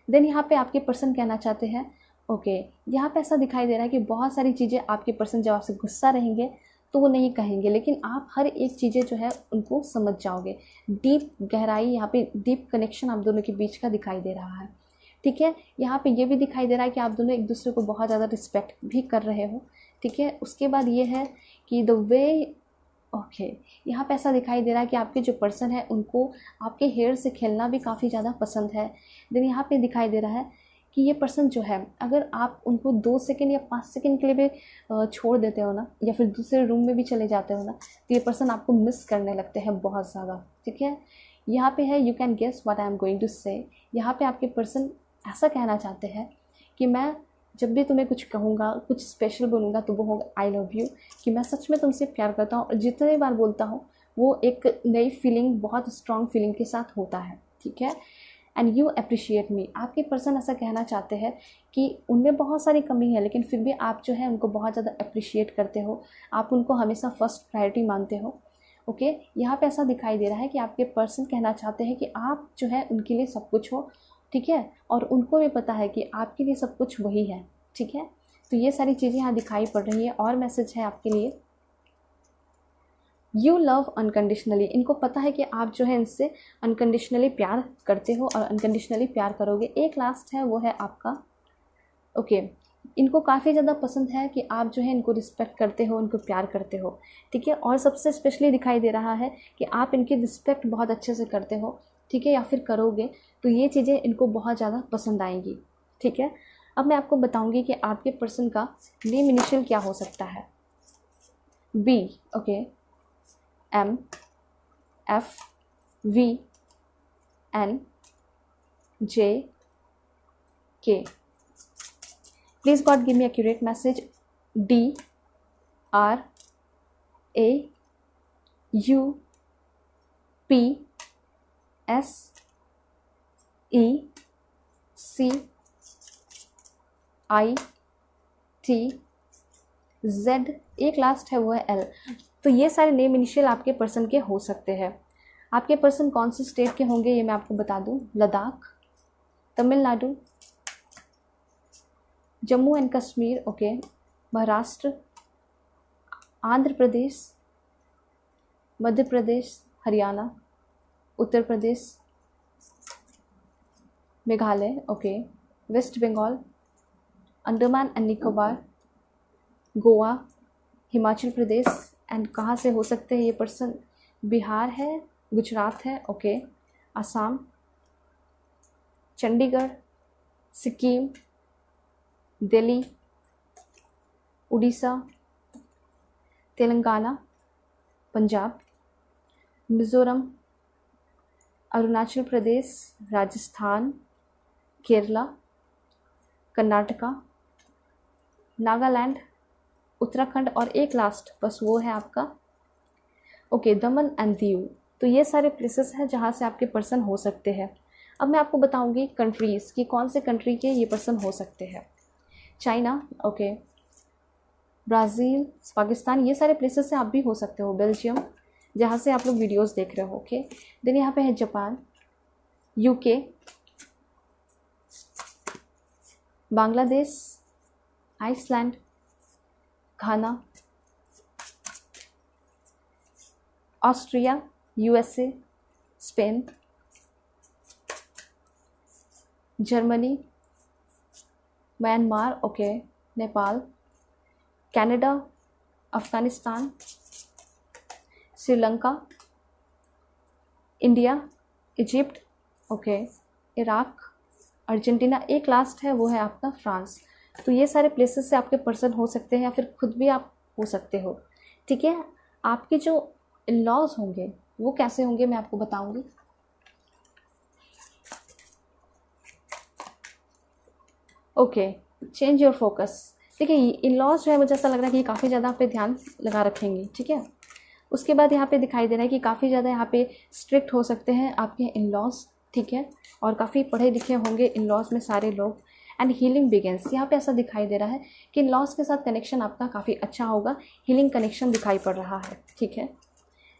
देन यहाँ पे आपके पर्सन कहना चाहते हैं, ओके, यहाँ पे ऐसा दिखाई दे रहा है कि बहुत सारी चीज़ें आपके पर्सन जब आपसे गुस्सा रहेंगे तो वो नहीं कहेंगे, लेकिन आप हर एक चीज़ें जो है उनको समझ जाओगे। डीप गहराई, यहाँ पे डीप कनेक्शन आप दोनों के बीच का दिखाई दे रहा है, ठीक है। यहाँ पे ये भी दिखाई दे रहा है कि आप दोनों एक दूसरे को बहुत ज़्यादा रिस्पेक्ट भी कर रहे हो, ठीक है। उसके बाद ये है कि द वे, ओके, यहाँ पे ऐसा दिखाई दे रहा है कि आपके जो पर्सन है उनको आपके हेयर से खेलना भी काफ़ी ज़्यादा पसंद है। देन यहाँ पे दिखाई दे रहा है कि ये पर्सन जो है अगर आप उनको 2 सेकंड या 5 सेकंड के लिए भी छोड़ देते हो ना, या फिर दूसरे रूम में भी चले जाते हो ना, तो ये पर्सन आपको मिस करने लगते हैं बहुत ज़्यादा, ठीक है। यहाँ पे है you can guess what I am going to say. यहाँ पे आपके पर्सन ऐसा कहना चाहते हैं कि मैं जब भी तुम्हें कुछ कहूँगा, कुछ स्पेशल बोलूँगा तो वो होगा आई लव यू, कि मैं सच में तुमसे प्यार करता हूँ और जितने बार बोलता हूँ वो एक नई फीलिंग, बहुत स्ट्रॉन्ग फीलिंग के साथ होता है, ठीक है। एंड यू अप्रिशिएट मी, आपके पर्सन ऐसा कहना चाहते हैं कि उनमें बहुत सारी कमी है लेकिन फिर भी आप जो है उनको बहुत ज़्यादा अप्रिशिएट करते हो, आप उनको हमेशा फर्स्ट प्रायोरिटी मानते हो, ओके। यहाँ पे ऐसा दिखाई दे रहा है कि आपके पर्सन कहना चाहते हैं कि आप जो है उनके लिए सब कुछ हो, ठीक है, और उनको भी पता है कि आपके लिए सब कुछ वही है, ठीक है। तो ये सारी चीज़ें यहाँ दिखाई पड़ रही है। और मैसेज है आपके लिए, यू लव अनकंडीशनली, इनको पता है कि आप जो है इनसे अनकंडीशनली प्यार करते हो और अनकंडीशनली प्यार करोगे। एक लास्ट है वो है आपका, ओके, इनको काफ़ी ज़्यादा पसंद है कि आप जो है इनको रिस्पेक्ट करते हो, इनको प्यार करते हो, ठीक है। और सबसे स्पेशली दिखाई दे रहा है कि आप इनकी रिस्पेक्ट बहुत अच्छे से करते हो, ठीक है, या फिर करोगे, तो ये चीज़ें इनको बहुत ज़्यादा पसंद आएंगी, ठीक है। अब मैं आपको बताऊंगी कि आपके पर्सन का नेम इनिशियल क्या हो सकता है। B, okay, M, F, V, N J K. Please God give me accurate message. D R A U P S E C I T Z, एक लास्ट है वो है L. तो ये सारे नेम इनिशियल आपके पर्सन के हो सकते हैं. आपके पर्सन कौन से स्टेट के होंगे ये मैं आपको बता दूं. Ladakh, Tamil Nadu, Jammu and Kashmir, okay, Maharashtra, Andhra Pradesh, Madhya Pradesh, Haryana, Uttar Pradesh, Meghalaya, okay, West Bengal, Andaman and Nicobar, Goa, Himachal Pradesh. And कहाँ से हो सकते हैं ये पर्सन. बिहार है, गुजरात है, ओके, असम, चंडीगढ़, सिक्किम, दिल्ली, उड़ीसा, तेलंगाना, पंजाब, मिज़ोरम, अरुणाचल प्रदेश, राजस्थान, केरला, कर्नाटका, नागालैंड, उत्तराखंड और एक लास्ट बस वो है आपका ओके दमन एंड दीव. तो ये सारे प्लेसेस हैं जहाँ से आपके पर्सन हो सकते हैं. अब मैं आपको बताऊंगी कंट्रीज़ कि कौन से कंट्री के ये पर्सन हो सकते हैं. चाइना, ओके, ब्राज़ील, पाकिस्तान, ये सारे प्लेसेस से आप भी हो सकते हो. बेल्जियम, जहाँ से आप लोग वीडियोस देख रहे हो, ओके. देन यहाँ पे है Japan, UK, Bangladesh, Iceland, Ghana, Austria, USA, Spain, Germany, Myanmar, okay, Nepal, Canada, Afghanistan, Sri Lanka, India, Egypt, okay, Iraq, Argentina, एक लास्ट है वो है आपका फ्रांस. तो ये सारे प्लेसेस से आपके पर्सन हो सकते हैं या फिर खुद भी आप हो सकते हो. ठीक है. आपके जो इन-लॉज होंगे वो कैसे होंगे मैं आपको बताऊंगी. Okay, change your focus. देखिए इन-लॉज जो है मुझे ऐसा लग रहा है कि काफ़ी ज़्यादा आप पे ध्यान लगा रखेंगे. ठीक है. उसके बाद यहाँ पे दिखाई दे रहा है कि काफ़ी ज़्यादा यहाँ पे स्ट्रिक्ट हो सकते हैं आपके इन-लॉज. ठीक है. और काफ़ी पढ़े लिखे होंगे इन-लॉज में सारे लोग. एंड हीलिंग बिगेंस, यहाँ पे ऐसा दिखाई दे रहा है कि इन-लॉज के साथ कनेक्शन आपका काफ़ी अच्छा होगा. हीलिंग कनेक्शन दिखाई पड़ रहा है. ठीक है.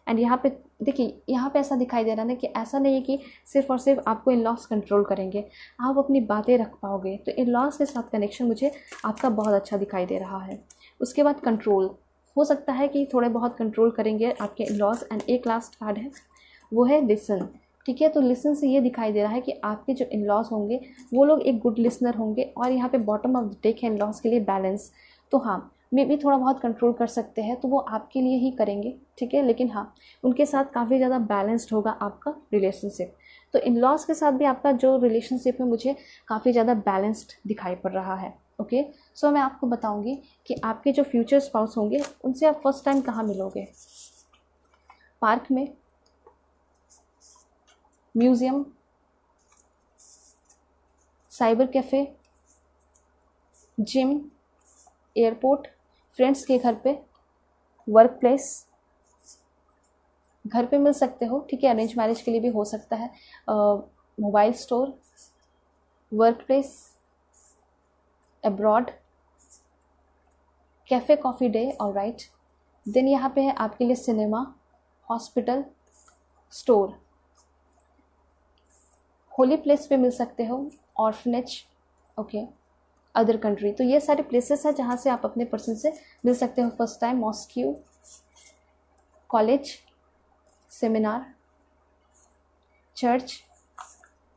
एंड यहाँ पे देखिए यहाँ पे ऐसा दिखाई दे रहा है कि ऐसा नहीं है कि सिर्फ और सिर्फ आपको इन-लॉज कंट्रोल करेंगे, आप अपनी बातें रख पाओगे. तो इन-लॉज के साथ कनेक्शन मुझे आपका बहुत अच्छा दिखाई दे रहा है. उसके बाद कंट्रोल हो सकता है कि थोड़े बहुत कंट्रोल करेंगे आपके इन-लॉज. एंड एक लास्ट कार्ड है वो है लिसन. ठीक है. तो लिसन से ये दिखाई दे रहा है कि आपके जो इन-लॉज होंगे वो लोग एक गुड लिसनर होंगे. और यहाँ पे बॉटम ऑफ द डेक है इन-लॉज के लिए बैलेंस. तो हाँ, मे भी थोड़ा बहुत कंट्रोल कर सकते हैं तो वो आपके लिए ही करेंगे. ठीक है. लेकिन हाँ, उनके साथ काफ़ी ज़्यादा बैलेंस्ड होगा आपका रिलेशनशिप. तो इन-लॉज के साथ भी आपका जो रिलेशनशिप है मुझे काफ़ी ज़्यादा बैलेंस्ड दिखाई पड़ रहा है. ओके. सो मैं आपको बताऊंगी कि आपके जो फ्यूचर स्पाउस होंगे उनसे आप फर्स्ट टाइम कहाँ मिलोगे. पार्क में, museum, cyber cafe, gym, airport, friends के घर पे, वर्क प्लेस, घर पे मिल सकते हो. ठीक है. अरेंज मैरिज के लिए भी हो सकता है. Mobile store, work place, abroad, Cafe Coffee Day. Alright. Then यहाँ पे है आपके लिए cinema, hospital, store, holy place पे मिल सकते हो, ऑर्फनेज, ओके, अदर कंट्री. तो ये सारे प्लेसेस हैं जहाँ से आप अपने पर्सन से मिल सकते हो first time. Mosque, college, seminar, church,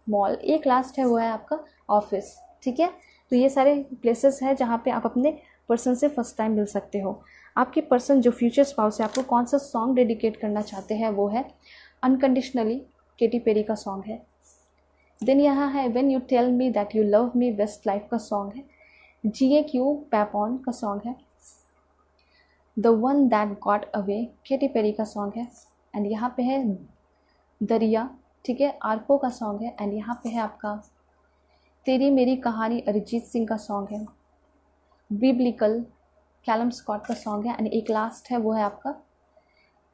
mall, एक लास्ट है वो है आपका ऑफिस. ठीक है. तो ये सारे प्लेसेस हैं जहाँ पे आप अपने पर्सन से फर्स्ट टाइम मिल सकते हो. आपके पर्सन जो फ्यूचर स्पाउस है आपको कौन सा सॉन्ग डेडिकेट करना चाहते हैं वो है अनकंडीशनली, केटी पेरी का सॉन्ग है. देन यहाँ है when you tell me that you love me, Westlife का सॉन्ग है. GAQ पैपॉन का सॉन्ग है. The one that got away, Katy Perry का सॉन्ग है. एंड यहाँ पे है दरिया, ठीक है, आरपो का सॉन्ग है। एंड यहाँ पे है आपका तेरी मेरी कहानी, अरिजीत सिंह का सॉन्ग है। बिब्लिकल, कैलम स्कॉट का सॉन्ग है। एंड एक लास्ट है वो है आपका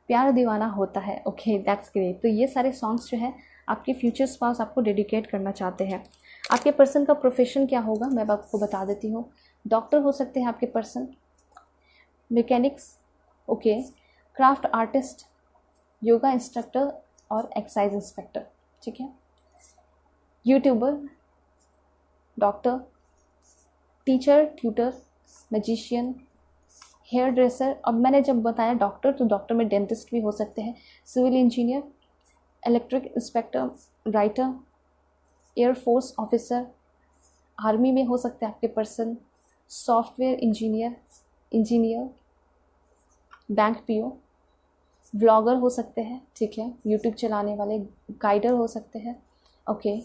प्यार दीवाना होता है। Okay, that's great. तो ये सारे सॉन्ग्स जो है आपके फ्यूचर स्पाउस आपको डेडिकेट करना चाहते हैं। आपके पर्सन का प्रोफेशन क्या होगा मैं आपको बता देती हूँ। डॉक्टर हो सकते हैं आपके person, mechanics, okay, craft artist, yoga instructor और एक्सरसाइज इंस्पेक्टर, ठीक है, YouTuber, doctor, teacher, tutor, magician, hairdresser. अब मैंने जब बताया डॉक्टर तो डॉक्टर में डेंटिस्ट भी हो सकते हैं, civil engineer, electric inspector, writer, air force officer, army में हो सकते हैं आपके person, software engineer, bank PO, vlogger हो सकते हैं, ठीक है, यूट्यूब चलाने वाले, गाइडर हो सकते हैं, ओके,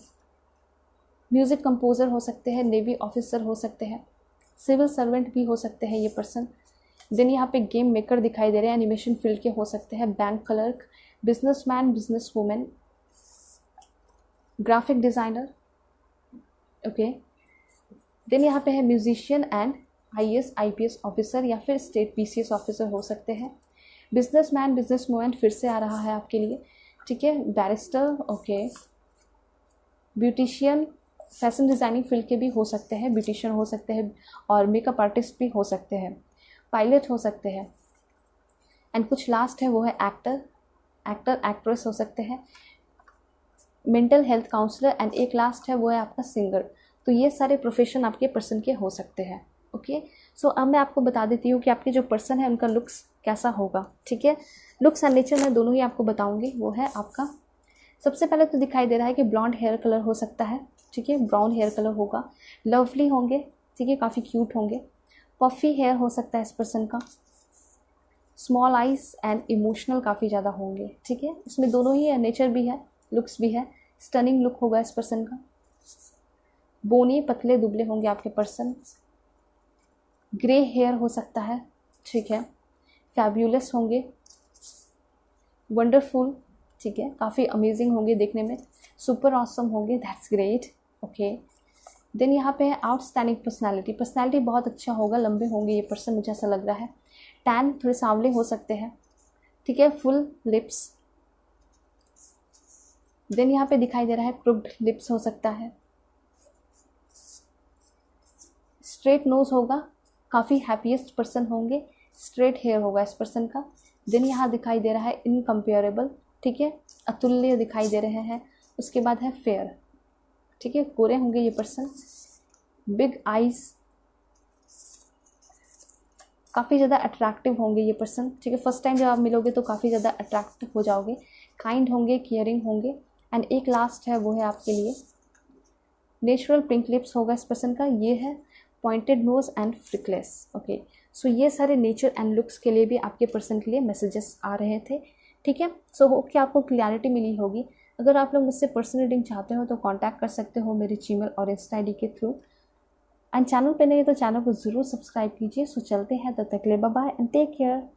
म्यूज़िक कंपोज़र हो सकते हैं, नेवी ऑफिसर हो सकते हैं, सिविल सर्वेंट भी हो सकते हैं ये पर्सन। देन यहाँ पे गेम मेकर दिखाई दे रहे हैं, एनिमेशन फील्ड के हो सकते हैं, bank clerk, businessman, business women, graphic designer, okay. Then यहाँ पे है musician and IAS IPS officer या फिर स्टेट PCS ऑफिसर हो सकते हैं। बिजनेसमैन, बिजनेस वूमेन फिर से आ रहा है आपके लिए, ठीक है, barrister, okay, beautician, fashion designing field के भी हो सकते हैं, ब्यूटिशियन हो सकते हैं और मेकअप आर्टिस्ट भी हो सकते हैं, पायलट हो सकते हैं। एंड कुछ लास्ट है वो है एक्टर एक्ट्रेस हो सकते हैं, मेंटल हेल्थ काउंसलर एंड एक लास्ट है वो है आपका सिंगर। तो ये सारे प्रोफेशन आपके पर्सन के हो सकते हैं, ओके। सो अब मैं आपको बता देती हूँ कि आपके जो पर्सन है उनका लुक्स कैसा होगा, ठीक है। लुक्स एंड नेचर मैं दोनों ही आपको बताऊँगी। वो है आपका सबसे पहले तो दिखाई दे रहा है कि ब्लॉन्ड हेयर कलर हो सकता है, ठीक है, ब्राउन हेयर कलर होगा, लवली होंगे, ठीक है, काफ़ी क्यूट होंगे, पफी हेयर हो सकता है इस पर्सन का, स्मॉल आइज एंड इमोशनल काफ़ी ज़्यादा होंगे, ठीक है, इसमें दोनों ही है, नेचर भी है, लुक्स भी है, स्टनिंग लुक होगा इस पर्सन का, बोनी, पतले दुबले होंगे आपके पर्सन, ग्रे हेयर हो सकता है, ठीक है, फैब्यूलस होंगे, वंडरफुल, ठीक है, काफ़ी अमेजिंग होंगे देखने में, सुपर ऑसम होंगे, दैट्स ग्रेट, ओके। देन यहाँ पे है आउटस्टैंडिंग पर्सनैलिटी बहुत अच्छा होगा, लंबे होंगे ये पर्सन, मुझे ऐसा लग रहा है, टैन, थोड़े सांवले हो सकते हैं, ठीक है, फुल लिप्स। देन यहाँ पे दिखाई दे रहा है क्रुक्ड लिप्स हो सकता है, स्ट्रेट नोज होगा, काफ़ी हैप्पीएस्ट पर्सन होंगे, स्ट्रेट हेयर होगा इस पर्सन का। देन यहाँ दिखाई दे रहा है इनकम्पेरेबल, ठीक है, अतुल्य दिखाई दे रहे हैं। उसके बाद है फेयर, ठीक है, गोरे होंगे ये पर्सन, बिग आइज, काफ़ी ज़्यादा अट्रैक्टिव होंगे ये पर्सन, ठीक है, फर्स्ट टाइम जब आप मिलोगे तो काफ़ी ज़्यादा अट्रैक्टिव हो जाओगे, काइंड होंगे, केयरिंग होंगे। एंड एक लास्ट है वो है आपके लिए नेचुरल पिंक लिप्स होगा इस पर्सन का, ये है pointed knows and फ्रिकलेस, okay. So ये सारे नेचर एंड लुक्स के लिए भी आपके पर्सन के लिए मैसेजेस आ रहे थे, ठीक है। सो होप कि आपको क्लैरिटी मिली होगी। अगर आप लोग मुझसे पर्सनल रीडिंग चाहते हो तो कांटेक्ट कर सकते हो मेरे जीमेल और इंस्टा ID के थ्रू। एंड चैनल पे नहीं तो चैनल को ज़रूर सब्सक्राइब कीजिए। सो चलते हैं, तब तक के लिए bye bye and take care.